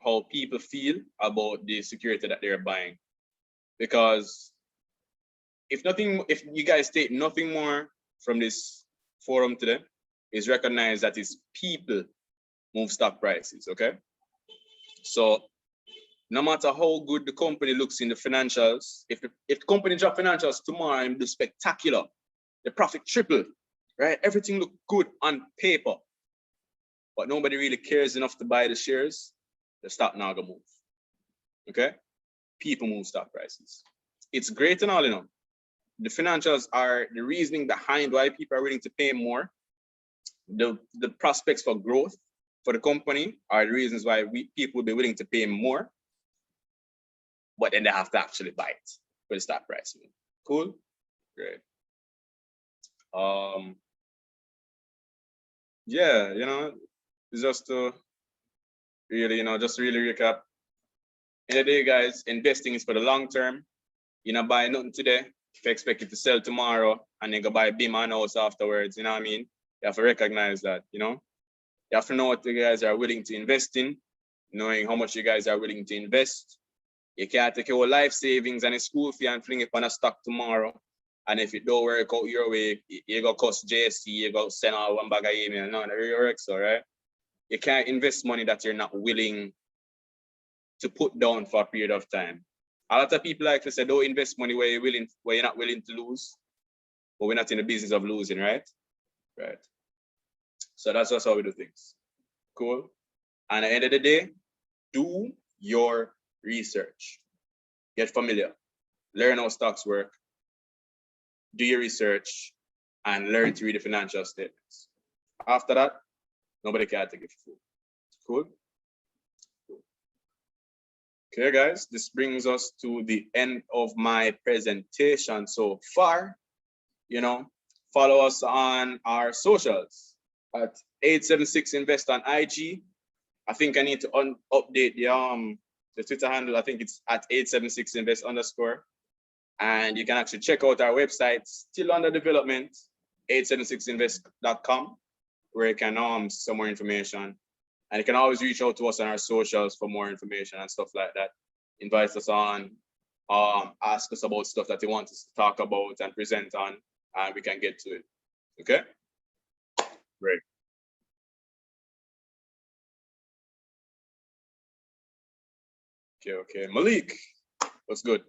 how people feel about the security that they're buying. Because if you guys take nothing more from this forum today, is recognize that it's people move stock prices, okay? So no matter how good the company looks in the financials, if the company drop financials tomorrow and do spectacular, the profit triple, right? Everything look good on paper, but nobody really cares enough to buy the shares, the stock not gonna move. Okay? People move stock prices. It's great and all, you know. The financials are the reasoning behind why people are willing to pay more. The prospects for growth for the company are the reasons why people will be willing to pay more, but then they have to actually buy it for the stock price. Cool? Great. Yeah, you know, it's just to really, you know, just really recap. In the day, guys, investing is for the long term. You know, buy nothing today, if you expect it to sell tomorrow, and then go buy a beam and house afterwards, you know what I mean? You have to recognize that, you know? You have to know what you guys are willing to invest in, knowing how much you guys are willing to invest. You can't take your life savings and a school fee and fling it on a stock tomorrow. And if it don't work out your way, you go cost JC, you go send out one bag of email. No, that really works, all right? You can't invest money that you're not willing to put down for a period of time. A lot of people like to say, don't invest money where you're not willing to lose, but we're not in the business of losing, right? Right. So that's just how we do things. Cool. And at the end of the day, do your research. Get familiar. Learn how stocks work. Do your research and learn to read the financial statements. After that, nobody can take it for food. Cool. Okay, guys, this brings us to the end of my presentation so far. You know, follow us on our socials at 876 Invest on IG. I think I need to update the Twitter handle. I think it's at 876 Invest _. And you can actually check out our website, still under development, 876invest.com, where you can some more information. And you can always reach out to us on our socials for more information and stuff like that. Invite us on, ask us about stuff that you want us to talk about and present on, and we can get to it. Okay? Great. Okay. Malik, what's good?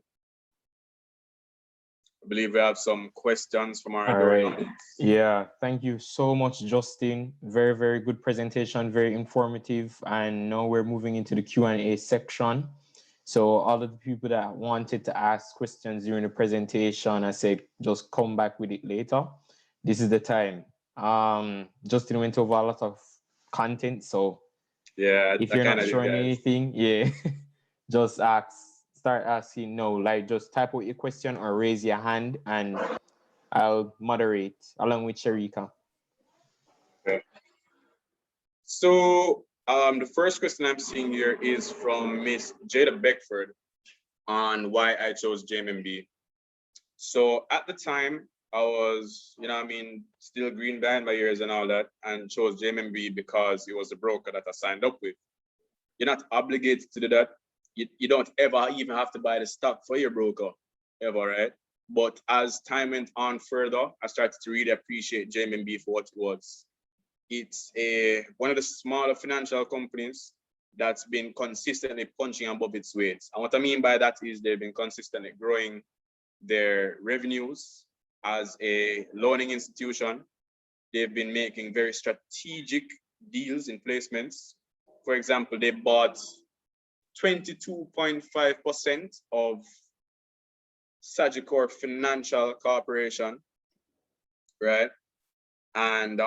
I believe we have some questions from our audience. Yeah, thank you so much, Justin. Very, very good presentation, very informative. And now we're moving into the Q&A section. So all of the people that wanted to ask questions during the presentation, I said, just come back with it later. This is the time. Justin went over a lot of content. So yeah, if you're not showing anything, yeah, just start asking. No, like just type out your question or raise your hand and I'll moderate along with Sharika. Okay. So the first question I'm seeing here is from Miss Jada Beckford on why I chose JMB. So at the time, I was, still green behind my ears and all that, and chose JMB because it was the broker that I signed up with. You're not obligated to do that. You don't ever even have to buy the stock for your broker, ever, right? But as time went on further, I started to really appreciate JMB for what it was. It's one of the smaller financial companies that's been consistently punching above its weight. And what I mean by that is they've been consistently growing their revenues as a loaning institution. They've been making very strategic deals in placements. For example, they bought 22.5% of Sagicor Financial Corporation, right? And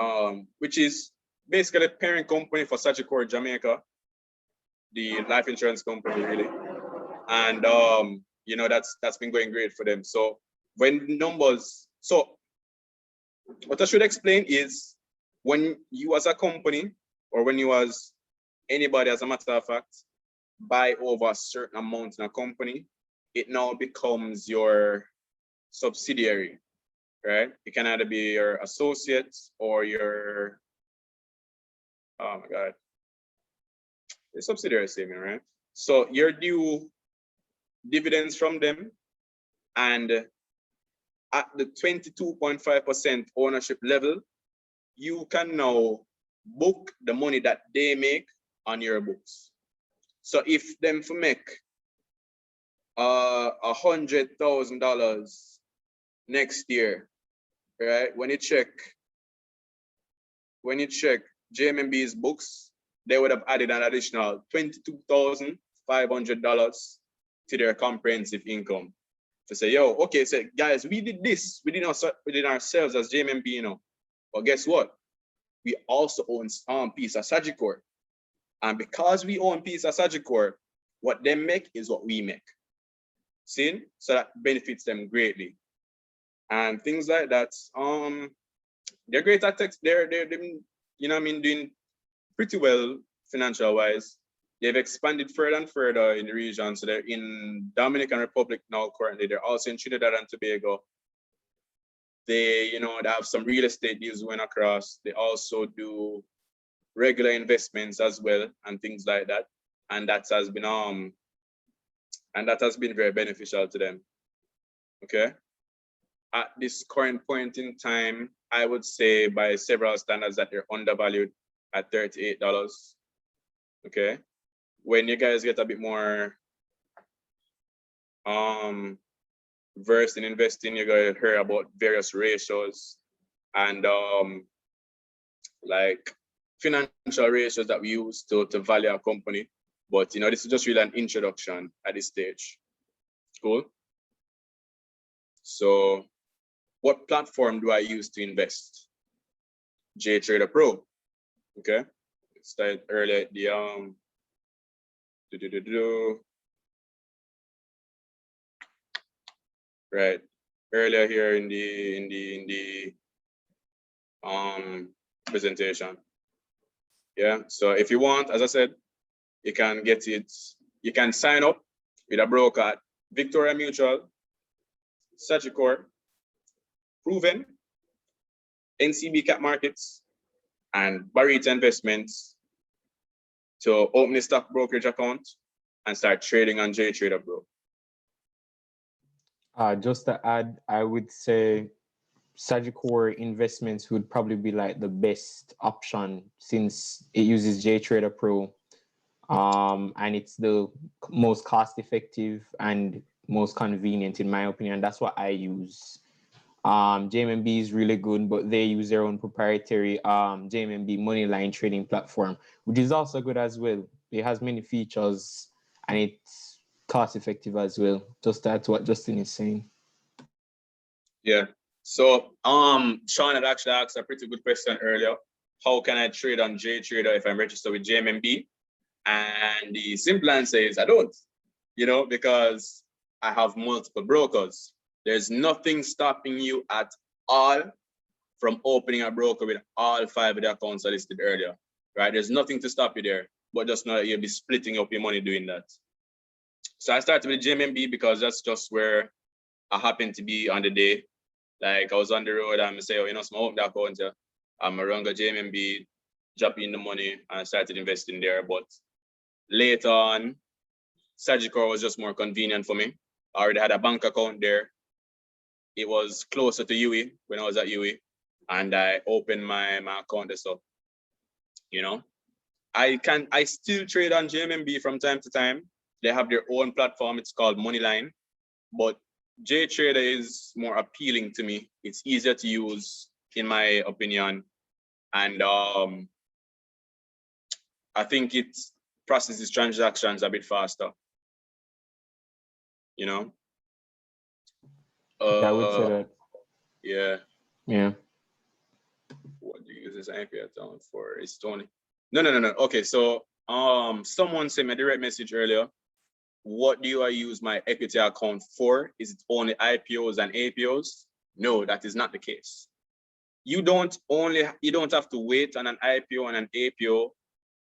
which is basically a parent company for Sagicor Jamaica, the life insurance company, really. And that's been going great for them. So what I should explain is when you as a company, or when you as anybody, as a matter of fact, buy over a certain amount in a company, it now becomes your subsidiary, right? It can either be your associate or your, oh my God, the subsidiary statement, right? So you're due dividends from them, and at the 22.5% ownership level, you can now book the money that they make on your books. So if them for make $100,000 next year, right? When you check JMB's books, they would have added an additional $22,500 to their comprehensive income. To say, yo, okay, so guys, we did this, we did ourselves as JMB, you know. But guess what? We also own piece of Sagicor. And because we own piece of Sagicor, what they make is what we make. See? So that benefits them greatly. And things like that. They're great at tech. They're you know what I mean, doing pretty well financial wise. They've expanded further and further in the region. So they're in Dominican Republic now currently. They're also in Trinidad and Tobago. They, you know, they have some real estate deals going across. They also do regular investments as well and things like that. And that has been very beneficial to them. Okay. At this current point in time, I would say by several standards that they're undervalued at $38. Okay. When you guys get a bit more versed in investing, you're going to hear about various ratios and like financial ratios that we use to value a company. But you know, this is just really an introduction at this stage. Cool. So what platform do I use to invest? JTrader Pro. Okay. It started earlier at the right, earlier here in the presentation. Yeah, so if you want, as I said, you can get it, you can sign up with a broker at Victoria Mutual, Sagicor, Proven, NCB Cap Markets, and Barita Investments to open a stock brokerage account and start trading on JTrader Pro. Just to add, I would say Sagicor Investments would probably be like the best option since it uses JTrader Pro, and it's the most cost-effective and most convenient in my opinion. That's what I use. JMB is really good, but they use their own proprietary JMB moneyline trading platform, which is also good as well. It has many features and it's cost effective as well. Just that's what Justin is saying. Yeah. So Sean had actually asked a pretty good question earlier. How can I trade on JTrader if I'm registered with JMB? And the simple answer is I don't, you know, because I have multiple brokers. There's nothing stopping you at all from opening a broker with all 5 of the accounts I listed earlier, right? There's nothing to stop you there, but just know that you'll be splitting up your money doing that. So I started with JMB because that's just where I happened to be on the day. Like I was on the road and I say, oh, you know, so I open the account, I'm around JMB, drop in the money and I started investing there. But later on, Sagicor was just more convenient for me. I already had a bank account there. It was closer to UE when I was at UE, and I opened my account there. So, you know, I still trade on JMB from time to time. They have their own platform. It's called Moneyline, but JTrader is more appealing to me. It's easier to use, in my opinion, and I think it processes transactions a bit faster. You know. I would say that. Yeah. Yeah. What do you use this IP account for? It's Tony. No. Okay, so someone sent me a direct message earlier. What do I use my equity account for? Is it only IPOs and APOs? No, that is not the case. You don't have to wait on an IPO and an APO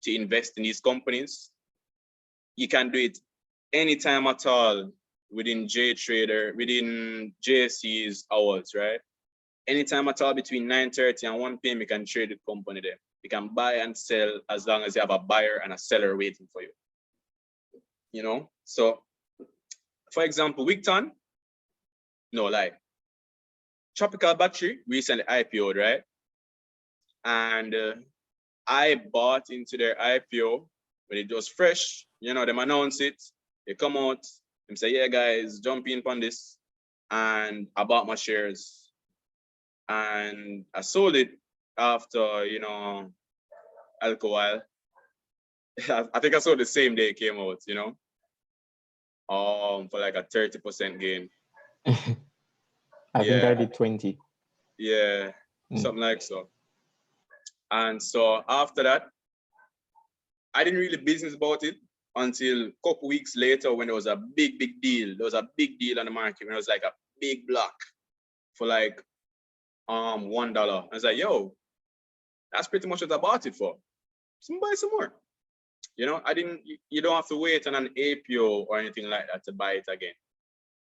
to invest in these companies. You can do it anytime at all within JTrader, within JSC's hours, right? Anytime at all between 9:30 and 1 p.m. you can trade the company there. You can buy and sell as long as you have a buyer and a seller waiting for you. You know, so for example, Wigton, no lie. Tropical Battery recently IPO'd, right? And I bought into their IPO when it was fresh. You know, them announce it, they come out, them say, yeah, guys, jump in on this. And I bought my shares. And I sold it after, you know, a while. I think I sold the same day it came out, you know. for like a 30% gain. I think I did 20. Yeah, something like so. And so after that, I didn't really business about it until a couple weeks later when there was a big deal. There was a big deal on the market when it was like a big block for like $1. I was like, yo, that's pretty much what I bought it for. So buy some more. You know, you don't have to wait on an APO or anything like that to buy it again.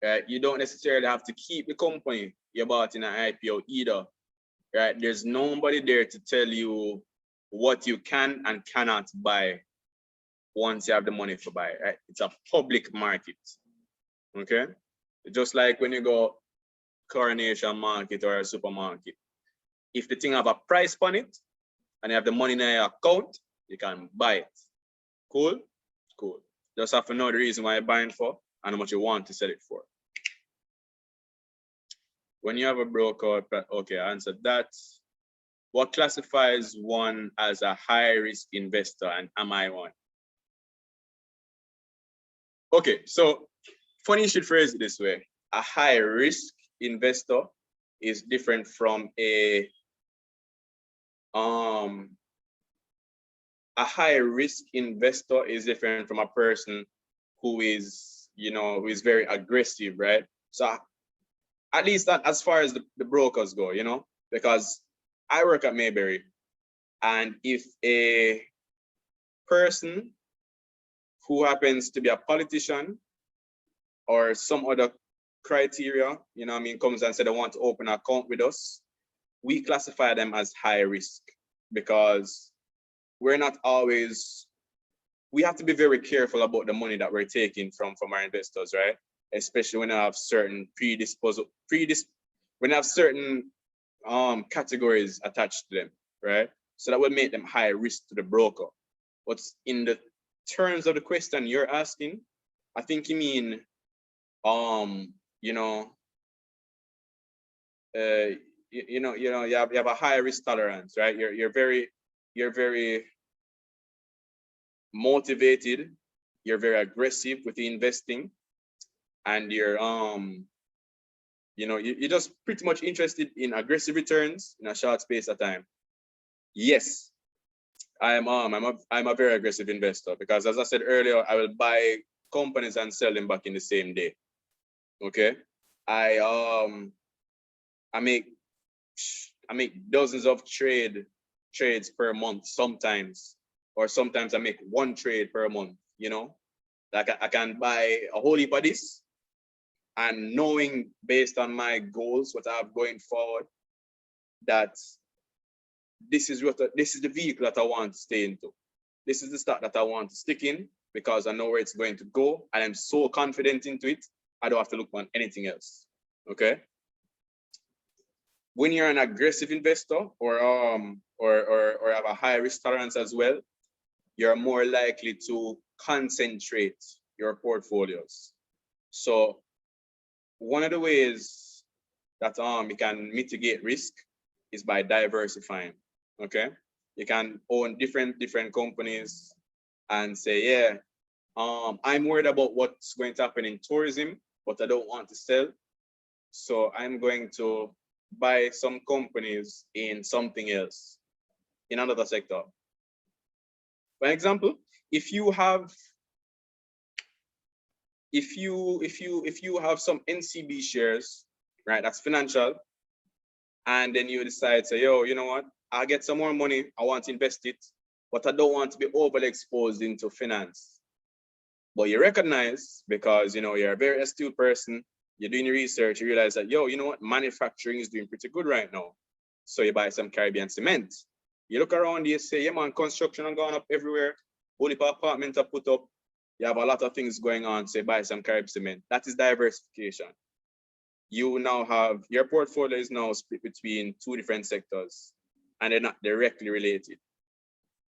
Right? You don't necessarily have to keep the company you bought in an IPO either. Right? There's nobody there to tell you what you can and cannot buy once you have the money to buy. Right? It's a public market. Okay? Just like when you go Coronation Market or a supermarket. If the thing have a price on it and you have the money in your account, you can buy it. Cool? Cool. Just have to know the reason why you're buying for and how much you want to sell it for. When you have a broker, okay, I answered that. What classifies one as a high risk investor, and am I one? Okay, so funny you should phrase it this way. A high risk investor is different from a high risk investor is different from a person who is, who is very aggressive, right? So at least that as far as the brokers go, because I work at Mayberry, and if a person who happens to be a politician or some other criteria, comes and said they want to open an account with us, we classify them as high risk because we're not always, we have to be very careful about the money that we're taking from our investors, right? Especially when I have certain when I have certain categories attached to them, right? So that would make them high risk to the broker. What's in the terms of the question you're asking, I think you mean, you have a high risk tolerance, right? You're very motivated, you're very aggressive with the investing, and you're you're just pretty much interested in aggressive returns in a short space of time. Yes, I'm a very aggressive investor because, as I said earlier, I will buy companies and sell them back in the same day. Okay, I make dozens of trades per month sometimes, or sometimes I make one trade per month. Like I can buy a whole heap of this, and knowing based on my goals what I have going forward, that this is the vehicle that I want to stay into. This is the stock that I want to stick in because I know where it's going to go, and I'm so confident into it. I don't have to look on anything else. Okay. When you're an aggressive investor or have a high risk tolerance as well, you're more likely to concentrate your portfolios. So one of the ways that you can mitigate risk is by diversifying. Okay, you can own different companies and say, yeah, I'm worried about what's going to happen in tourism, but I don't want to sell, so I'm going to buy some companies in something else, in another sector. For example, if you have some NCB shares, right, that's financial, and then you decide, say, yo, you know what, I'll get some more money, I want to invest it, but I don't want to be overly exposed into finance. But you recognize, because you're a very astute person, you're doing your research, you realize that, yo, you know what, manufacturing is doing pretty good right now. So you buy some Caribbean cement. You look around, you say, yeah man, construction has gone up everywhere, only apartments are put up, you have a lot of things going on, say buy some Caribbean cement. That is diversification. You now have, your portfolio is now split between two different sectors, and they're not directly related.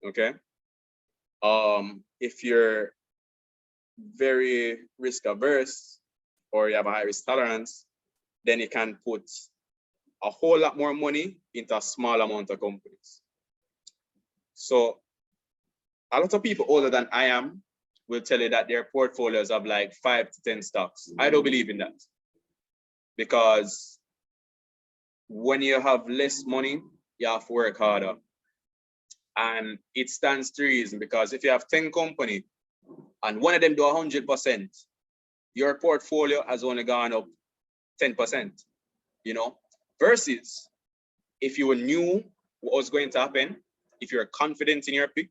Okay. If you're very risk averse or you have a high risk tolerance, then you can put a whole lot more money into a small amount of companies. So a lot of people older than I am will tell you that their portfolios have like 5 to 10 stocks. I don't believe in that. Because when you have less money, you have to work harder. And it stands to reason, because if you have 10 companies and one of them do 100%, your portfolio has only gone up 10%, you know, versus if you knew what was going to happen, if you're confident in your pick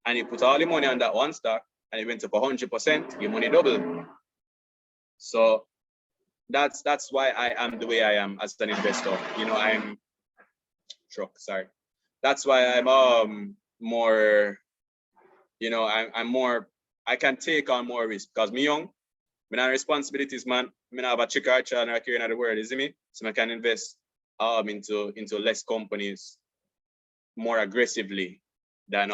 and you put all the money on that one stock and it went up 100%, your money doubled. So that's why I am the way I am as an investor. You know, that's why I'm more, you know, I'm more, I can take on more risk because me young, me have responsibilities, man. Me have a chick or child and I carry another word, is it me? So I can invest into less companies more aggressively than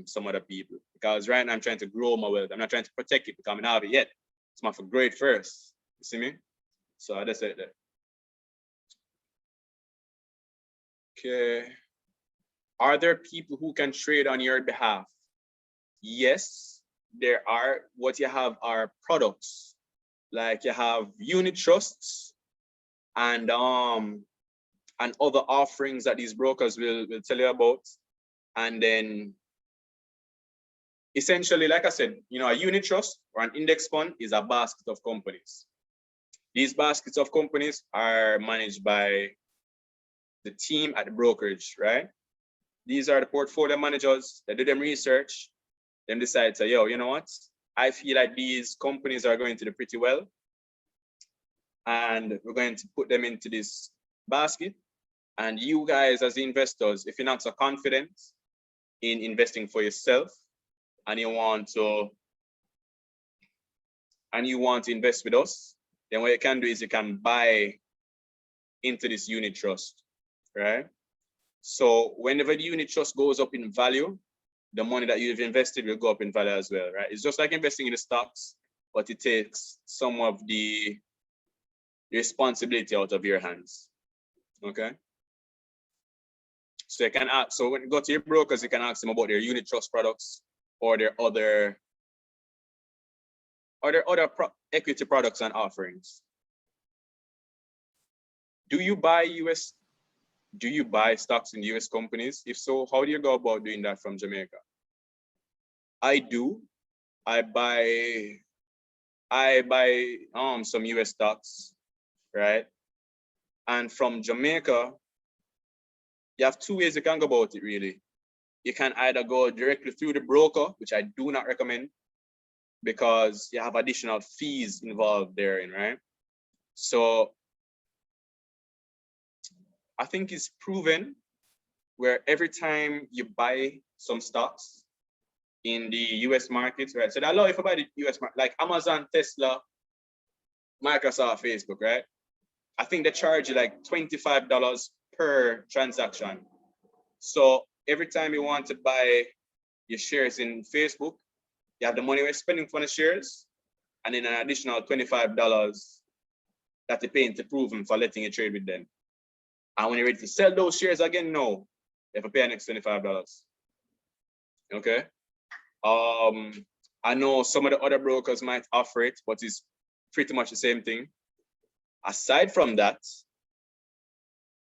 some other people. Because right now I'm trying to grow my wealth. I'm not trying to protect it because I don't have it yet. It's my for grade first. You see me? So I just said that. Okay. Are there people who can trade on your behalf? Yes, there are. What you have are products. Like you have unit trusts and other offerings that these brokers will tell you about. And then essentially, like I said, you know, a unit trust or an index fund is a basket of companies. These baskets of companies are managed by the team at the brokerage, right? These are the portfolio managers that do them research, then decide to, yo, you know what? I feel like these companies are going to do pretty well. And we're going to put them into this basket. And you guys as investors, if you're not so confident in investing for yourself and you want to invest with us, then what you can do is you can buy into this unit trust, right? So whenever the unit trust goes up in value, the money that you've invested will go up in value as well, right? It's just like investing in the stocks, but it takes some of the responsibility out of your hands, okay? So you can ask, so when you go to your brokers, you can ask them about their unit trust products or their other equity products and offerings. Do you buy stocks in US companies? If so, how do you go about doing that from Jamaica? I do. I buy some US stocks, right? And from Jamaica, you have 2 ways you can go about it, really. You can either go directly through the broker, which I do not recommend because you have additional fees involved therein, right? So I think it's proven where every time you buy some stocks in the US markets, right? So they allow you to buy the US market, like Amazon, Tesla, Microsoft, Facebook, right? I think they charge you like $25 per transaction. So every time you want to buy your shares in Facebook, you have the money we're spending for the shares, and then an additional $25 that you're paying to prove them for letting you trade with them. And when you're ready to sell those shares again, no, you have to pay an extra $25. Okay. I know some of the other brokers might offer it, but it's pretty much the same thing. Aside from that,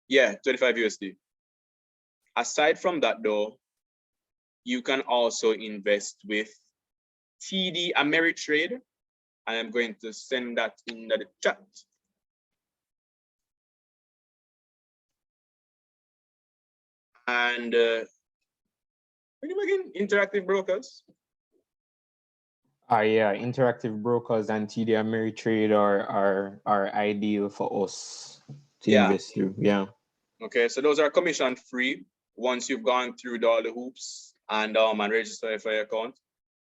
yeah, 25 USD. Aside from that though, you can also invest with TD Ameritrade. I am going to send that in the chat. And again, Interactive Brokers. Yeah, Interactive Brokers and TD Ameritrade are ideal for us to invest through. Yeah. Okay, so those are commission free once you've gone through all the hoops and register for your account.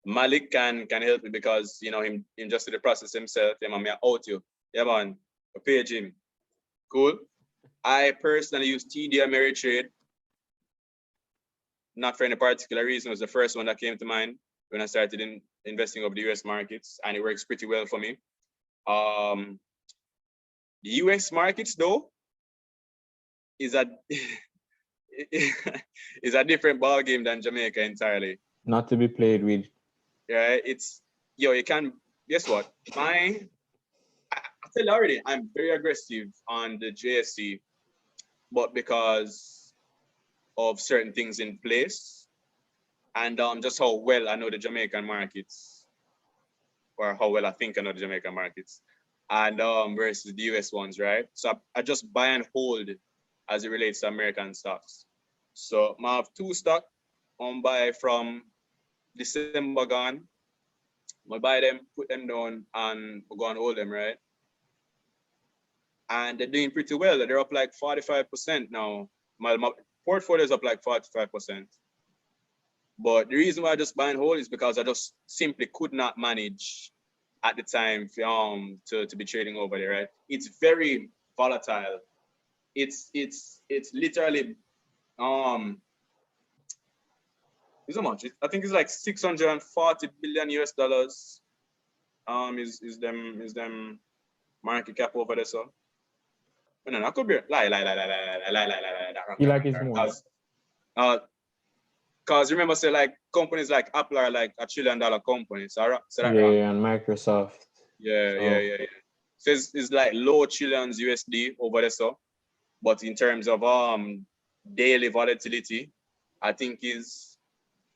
Malik can help you because you know him just did the process himself. Yeah, man, out you. Yeah, man, page him. Cool. I personally use TD Ameritrade. Not for any particular reason. It was the first one that came to mind when I started investing over the US markets, and it works pretty well for me. The US markets though is a is a different ball game than Jamaica entirely. Not to be played with. Yeah, yo, you can, guess what? I tell you already, I'm very aggressive on the JSC, but because of certain things in place and just how well I know the Jamaican markets, or how well I think I know the Jamaican markets, and versus the US ones, right? So I just buy and hold as it relates to American stocks. So I have two stock on buy from December gone. I buy them, put them down, and we go and hold them, right? And they're doing pretty well. They're up like 45% now. My portfolio is up like 45%. But the reason why I just buy and hold is because I just simply could not manage at the time to be trading over there, right? It's very volatile. It's literally it's how much? I think it's like 640 billion US dollars. Is them market cap over there, so. No, I could be lie. You like it's more. Cause remember, say like companies like Apple are like $1 trillion companies. So that Yeah, wrong. and Microsoft. Yeah. So it's like low trillions USD over there, so. But in terms of daily volatility, I think is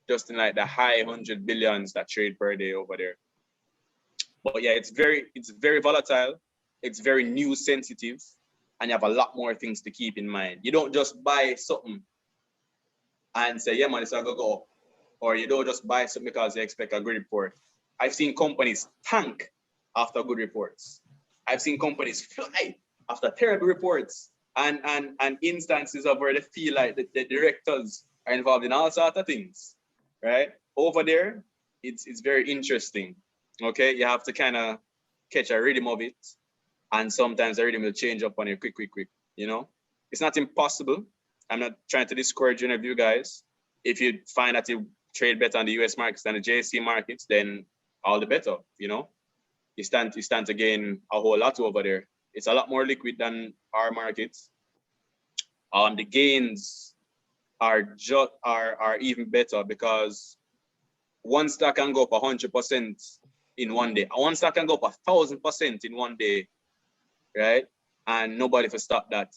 just in like the high 100 billions that trade per day over there. But yeah, it's very volatile. It's very news sensitive, and you have a lot more things to keep in mind. You don't just buy something and say, yeah, man, it's gonna go up. Or you don't just buy something because you expect a good report. I've seen companies tank after good reports. I've seen companies fly after terrible reports, and instances of where they feel like the directors are involved in all sorts of things, right? Over there, it's very interesting. Okay, you have to kind of catch a rhythm of it, and sometimes the rhythm will change up on you quick. You know, it's not impossible. I'm not trying to discourage any of you guys. If you find that you trade better on the US markets than the JSC markets, then all the better. You know, you stand to gain a whole lot over there. It's a lot more liquid than our markets. The gains are even better because one stock can go up 100% in one day. One stock can go up 1,000% in one day, right? And nobody will stop that.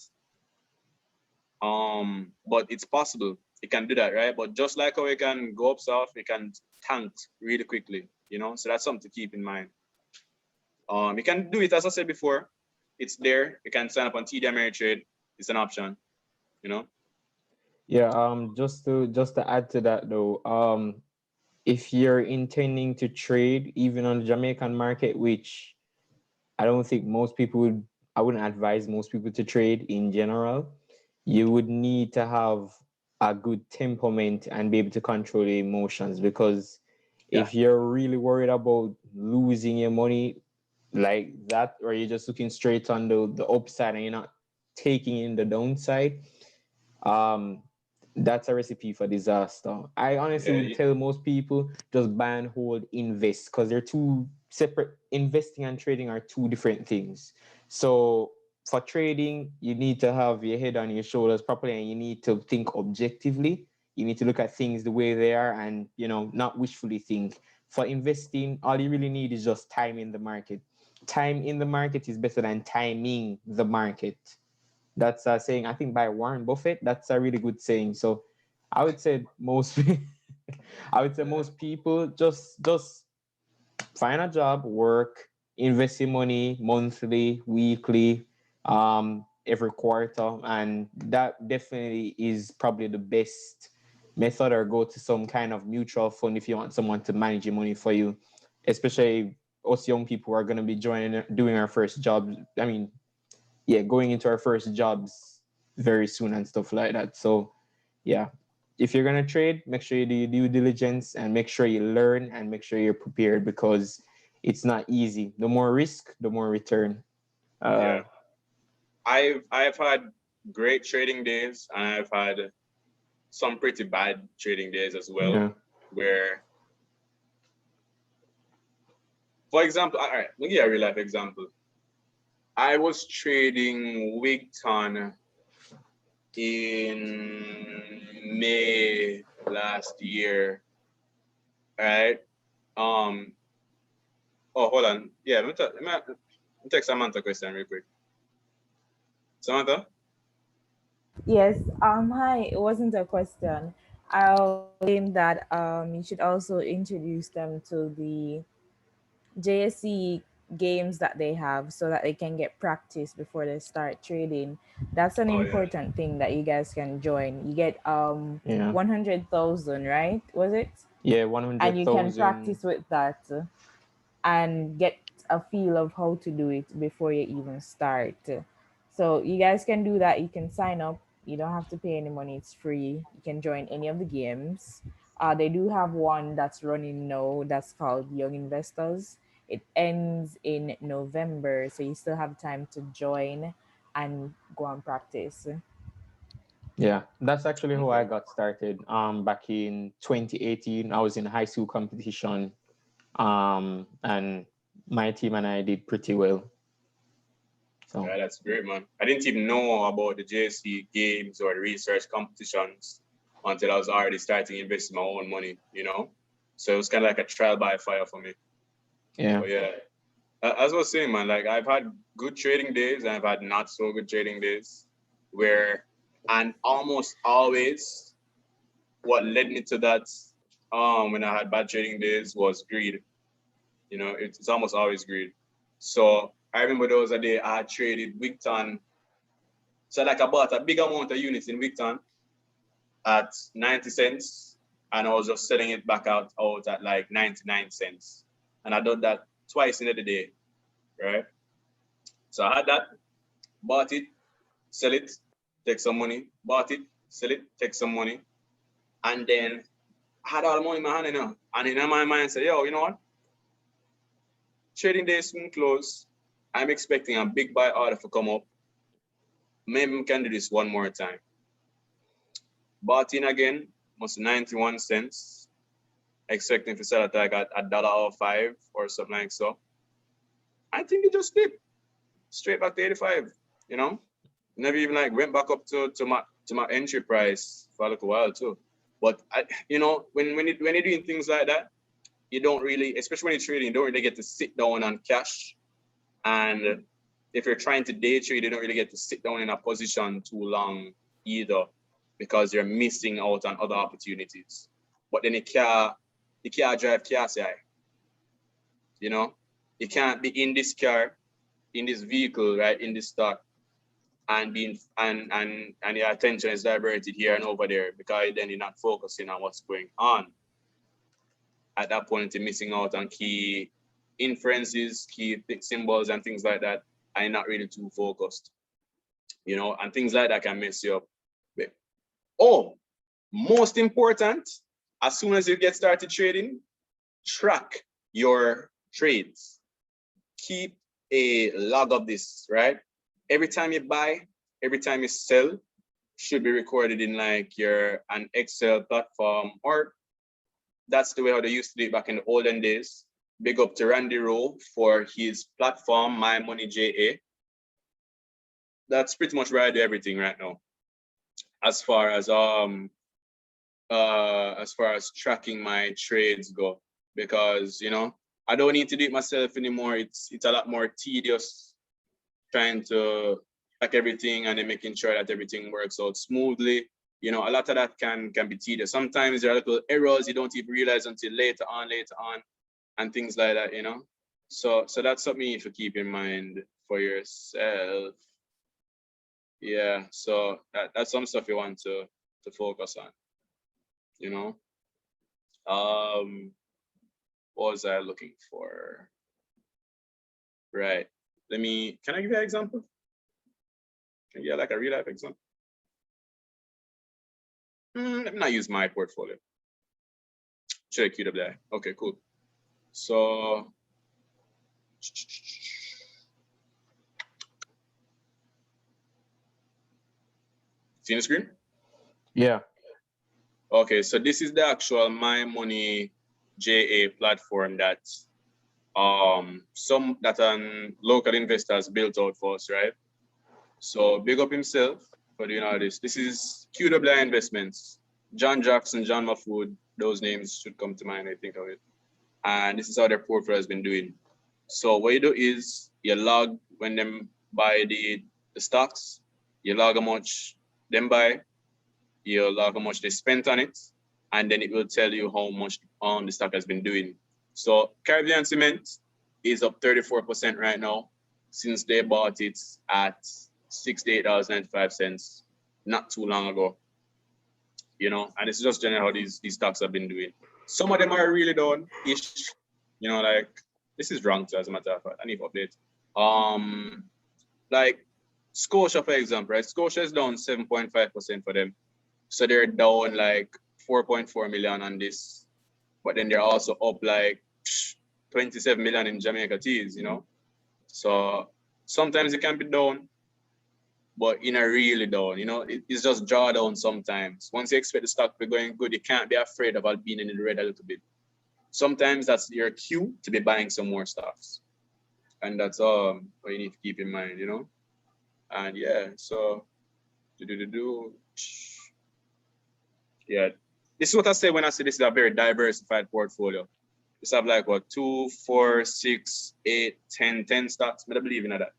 But it's possible. It can do that, right? But just like how it can go up south, it can tank really quickly, you know? So that's something to keep in mind. You can do it, as I said before, it's there. You can sign up on TD Ameritrade. It's an option, you know? Yeah, just to add to that though, if you're intending to trade even on the Jamaican market, which I don't think I wouldn't advise most people to trade in general, you would need to have a good temperament and be able to control your emotions, because if you're really worried about losing your money like that, or you're just looking straight on the upside and you're not taking in the downside, that's a recipe for disaster. I honestly would tell most people just buy and hold, invest, because they're two separate. Investing and trading are two different things. So for trading, you need to have your head on your shoulders properly, and you need to think objectively. You need to look at things the way they are, and not wishfully think. For investing, all you really need is just time in the market. Time in the market is better than timing the market. That's a saying, I think, by Warren Buffett. That's a really good saying. So I would say most people just find a job, work, invest your money monthly, weekly, every quarter, and that definitely is probably the best method. Or go to some kind of mutual fund if you want someone to manage your money for you, especially us young people who are going to be doing our first job. I mean, going into our first jobs very soon and stuff like that. So yeah, if you're gonna trade, make sure you do your due diligence and make sure you learn and make sure you're prepared, because it's not easy. The more risk, the more return. I've had great trading days, and I've had some pretty bad trading days as well. Where, for example, all right, let me give you a real life example. I was trading Wigton in May last year, right? Oh, hold on. Yeah, let me take Samantha question real quick. Samantha? Yes. Hi. It wasn't a question. I'll claim that you should also introduce them to the JSC games that they have so that they can get practice before they start trading. That's an Oh yeah. important thing that you guys can join. You get Yeah. 100,000, right? Was it? Yeah, And you can 100,000. practice with that and get a feel of how to do it before you even start. So you guys can do that. You can sign up. You don't have to pay any money. It's free. You can join any of the games. They do have one that's running now that's called Young Investors. It ends in November, so you still have time to join and go and practice. Yeah, that's actually how I Okay. got started. Back in 2018, I was in high school competition. And my team and I did pretty well. So Yeah, that's great, man. I didn't even know about the JC games or the research competitions until I was already starting investing my own money, you know? So it was kind of like a trial by fire for me. yeah, But yeah, as I was saying, man, like I've had good trading days and I've had not so good trading days where, and almost always what led me to that, when I had bad trading days was greed. You know, it's almost always greed. So I remember there was a day I traded Wigton. So like I bought a big amount of units in Wigton at 90 cents and I was just selling it back out at like 99 cents. And I done that twice in the day, right? So I had that, bought it, sell it, take some money, bought it, sell it, take some money. And then I had all the money in my hand, you know. And in my mind, I said, yo, you know what? Trading day soon close. I'm expecting a big buy order to come up. Maybe we can do this one more time. Bought in again, must 91 cents. Expecting to sell it like at $1.05 or something like so. I think it just dipped straight back to 85, you know? Never even like went back up to my entry price for a little while too. But you know, when you're doing things like that, you don't really, especially when you're trading, you don't really get to sit down on cash. And if you're trying to day trade, you don't really get to sit down in a position too long either, because you're missing out on other opportunities. But then you can't drive KSI. You know, you can't be in this car, in this vehicle, right, in this stock, and being and your attention is diverted here and over there because then you're not focusing on what's going on. At that point, you're missing out on key inferences, key symbols, and things like that. And you're not really too focused, you know, and things like that can mess you up. Oh, most important, as soon as you get started trading, track your trades. Keep a log of this, right? Every time you buy, every time you sell, should be recorded in like an Excel platform, or that's the way how they used to do it back in the olden days. Big up to Randy Rowe for his platform, My Money JA. That's pretty much where I do everything right now. As far as tracking my trades go, because you know, I don't need to do it myself anymore. It's a lot more tedious trying to track everything and then making sure that everything works out smoothly. You know, a lot of that can be tedious. Sometimes there are little errors you don't even realize until later on, and things like that, you know. So that's something you should keep in mind for yourself. Yeah, so that's some stuff you want to focus on, you know. What was I looking for? Right. Can I give you an example? Can you get like a real life example? Let me not use my portfolio. Should I queue up there? Okay, cool. So see the screen? yeah, Okay, so this is the actual My Money JA platform that some local investors built out for us, right? So big up himself for doing all this. This is QWI Investments. John Jackson, John Mahfood, those names should come to mind, I think of it. And this is how their portfolio has been doing. So what you do is you log when them buy the stocks, you log how much them buy, you log how much they spent on it, and then it will tell you how much the stock has been doing. So Caribbean Cement is up 34% right now since they bought it at $68.95 not too long ago. You know, and it's just generally how these stocks have been doing. Some of them are really down-ish. You know, like this is wrong too, as a matter of fact. I need to update. Like Scotia, for example, right? Scotia is down 7.5% for them. So they're down like 4.4 million on this. But then they're also up like 27 million in Jamaica teas, you know? So sometimes it can be down, but in a really down, you know, it's just draw down sometimes. Once you expect the stock to be going good, you can't be afraid about being in the red a little bit. Sometimes that's your cue to be buying some more stocks. And that's what you need to keep in mind, you know? And yeah, so yeah, this is what I say when I say this is a very diversified portfolio. Just have like what 2, 4, 6, 8, 10 stocks. But I believe in that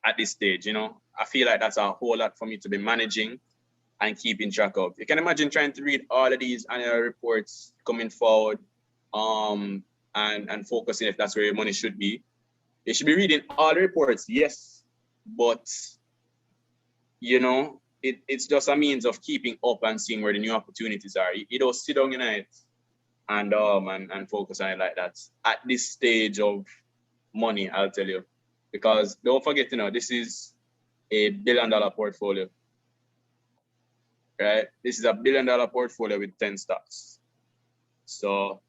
at this stage, you know. I feel like that's a whole lot for me to be managing and keeping track of. You can imagine trying to read all of these annual reports coming forward, and focusing if that's where your money should be. You should be reading all the reports, yes, but you know, it's just a means of keeping up and seeing where the new opportunities are. You don't sit down in it and focus on it like that at this stage of money, I'll tell you. Because don't forget, you know, this is a $1 billion portfolio, right? This is a $1 billion portfolio with 10 stocks. So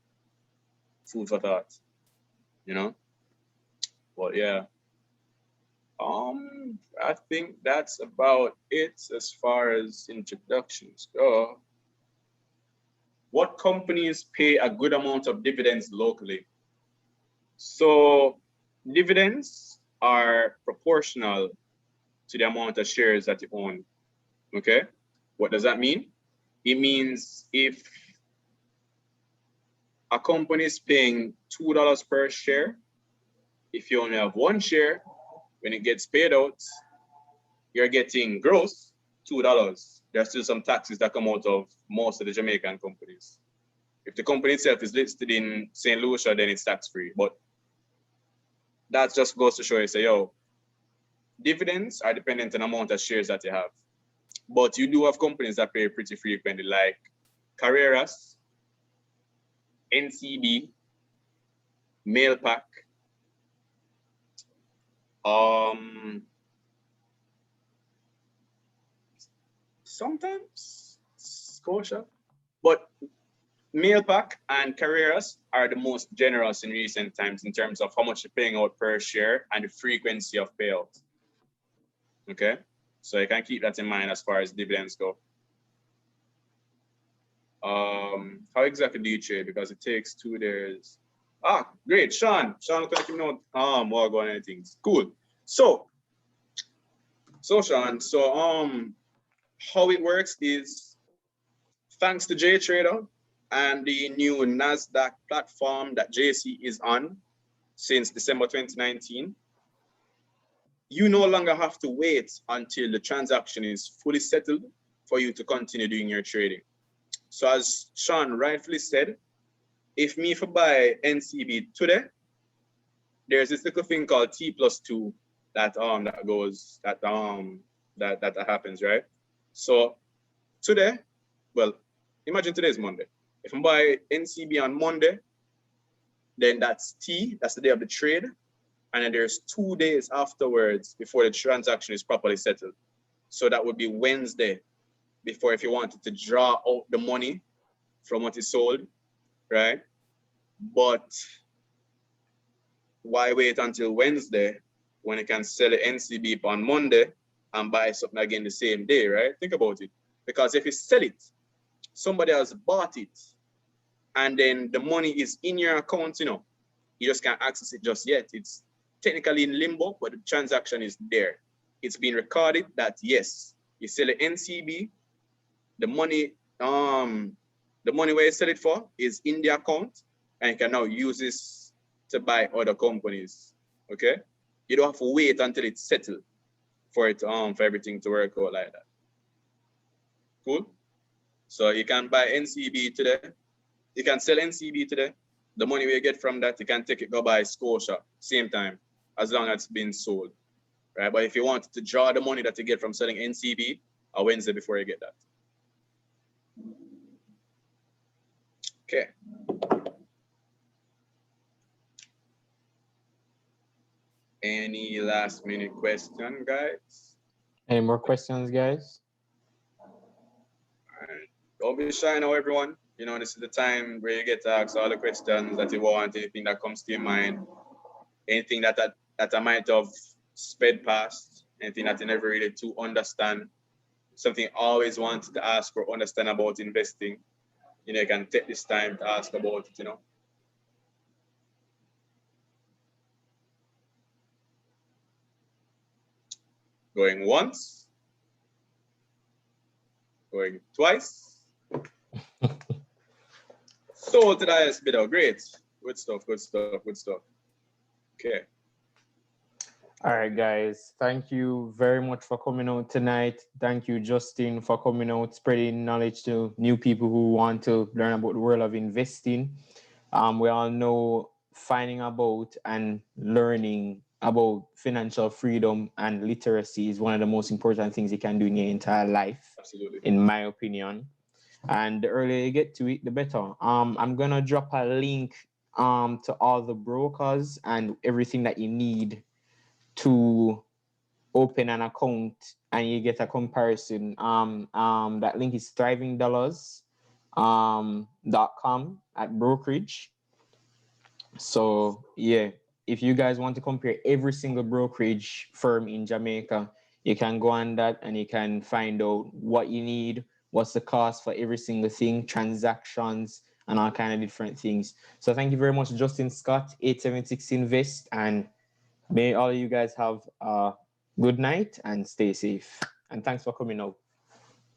food for thought, you know? But yeah. I think that's about it as far as introductions go. What companies pay a good amount of dividends locally? So dividends are proportional to the amount of shares that you own. Okay, what does that mean? It means if a company is paying $2 per share, if you only have one share, when it gets paid out, you're getting gross $2. There's still some taxes that come out of most of the Jamaican companies. If the company itself is listed in St. Lucia, then it's tax-free. But that just goes to show you, say, yo, dividends are dependent on the amount of shares that you have. But you do have companies that pay pretty frequently, like Carreras, NCB, Mailpack, sometimes Scotia, but Mailpack and Carreras are the most generous in recent times in terms of how much you're paying out per share and the frequency of payout. Okay, so you can keep that in mind as far as dividends go. How exactly do you trade? Because it takes 2 days. Ah, great, Sean. Sean, look like you know more about anything. Cool. So Sean, how it works is thanks to JTrader and the new NASDAQ platform that JC is on since December 2019, you no longer have to wait until the transaction is fully settled for you to continue doing your trading. So as Sean rightfully said, if me for buy NCB today, there's this little thing called T+2 that happens, right? So today, well, imagine today is Monday. If I buy NCB on Monday, then that's T, that's the day of the trade. And then there's 2 days afterwards before the transaction is properly settled. So that would be Wednesday before, if you wanted to draw out the money from what is sold, right? But why wait until Wednesday when you can sell the NCB on Monday and buy something again the same day, right? Think about it. Because if you sell it, somebody has bought it, and then the money is in your account, you know, you just can't access it just yet. It's technically in limbo, but the transaction is there. It's been recorded that yes, you sell the NCB, the money where you sell it for is in the account, and you can now use this to buy other companies. Okay, you don't have to wait until it's settled for it for everything to work out like that. Cool. So you can buy NCB today. You can sell NCB today. The money we get from that, you can take it, go buy Scotia, same time, as long as it's been sold. Right? But if you want to draw the money that you get from selling NCB, a Wednesday before you get that. Okay. Any last minute question, guys? Any more questions, guys? Alright. Don't be shy now, everyone. You know, this is the time where you get to ask all the questions that you want, anything that comes to your mind, anything that I might have sped past, anything that you never really to understand, something you always wanted to ask or understand about investing. You know, you can take this time to ask about it, you know. Going once, going twice. Sold to the highest bidder. Great. Good stuff, good stuff, good stuff. Okay. All right, guys. Thank you very much for coming out tonight. Thank you, Justin, for coming out, spreading knowledge to new people who want to learn about the world of investing. We all know finding about and learning about financial freedom and literacy is one of the most important things you can do in your entire life. Absolutely. In my opinion. And the earlier you get to it, the better. I'm gonna drop a link to all the brokers and everything that you need to open an account, and you get a comparison. That link is thrivingdollars.com at brokerage. So yeah, if you guys want to compare every single brokerage firm in Jamaica, you can go on that and you can find out what you need, what's the cost for every single thing, transactions, and all kind of different things. So thank you very much, Justin Scott, 876 Invest, and may all of you guys have a good night and stay safe. And thanks for coming out.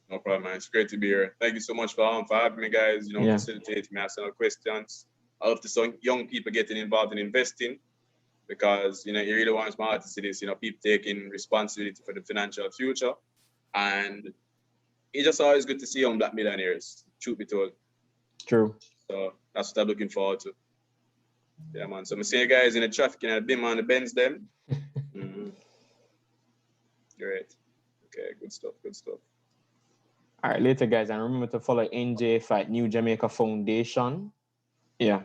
No problem, man. It's great to be here. Thank you so much for having me, guys. You know, Yeah. facilitating me, asking all questions. I love to see young people getting involved in investing because, you know, you really want my heart to see this, you know, people taking responsibility for the financial future. And it's just always good to see young Black millionaires, truth be told. True. So that's what I'm looking forward to. Yeah, man. So I'm seeing you guys in the traffic and the BIM on the Benz them. Great. Okay, good stuff, good stuff. All right, later, guys. And remember to follow NJF at New Jamaica Foundation. Yeah.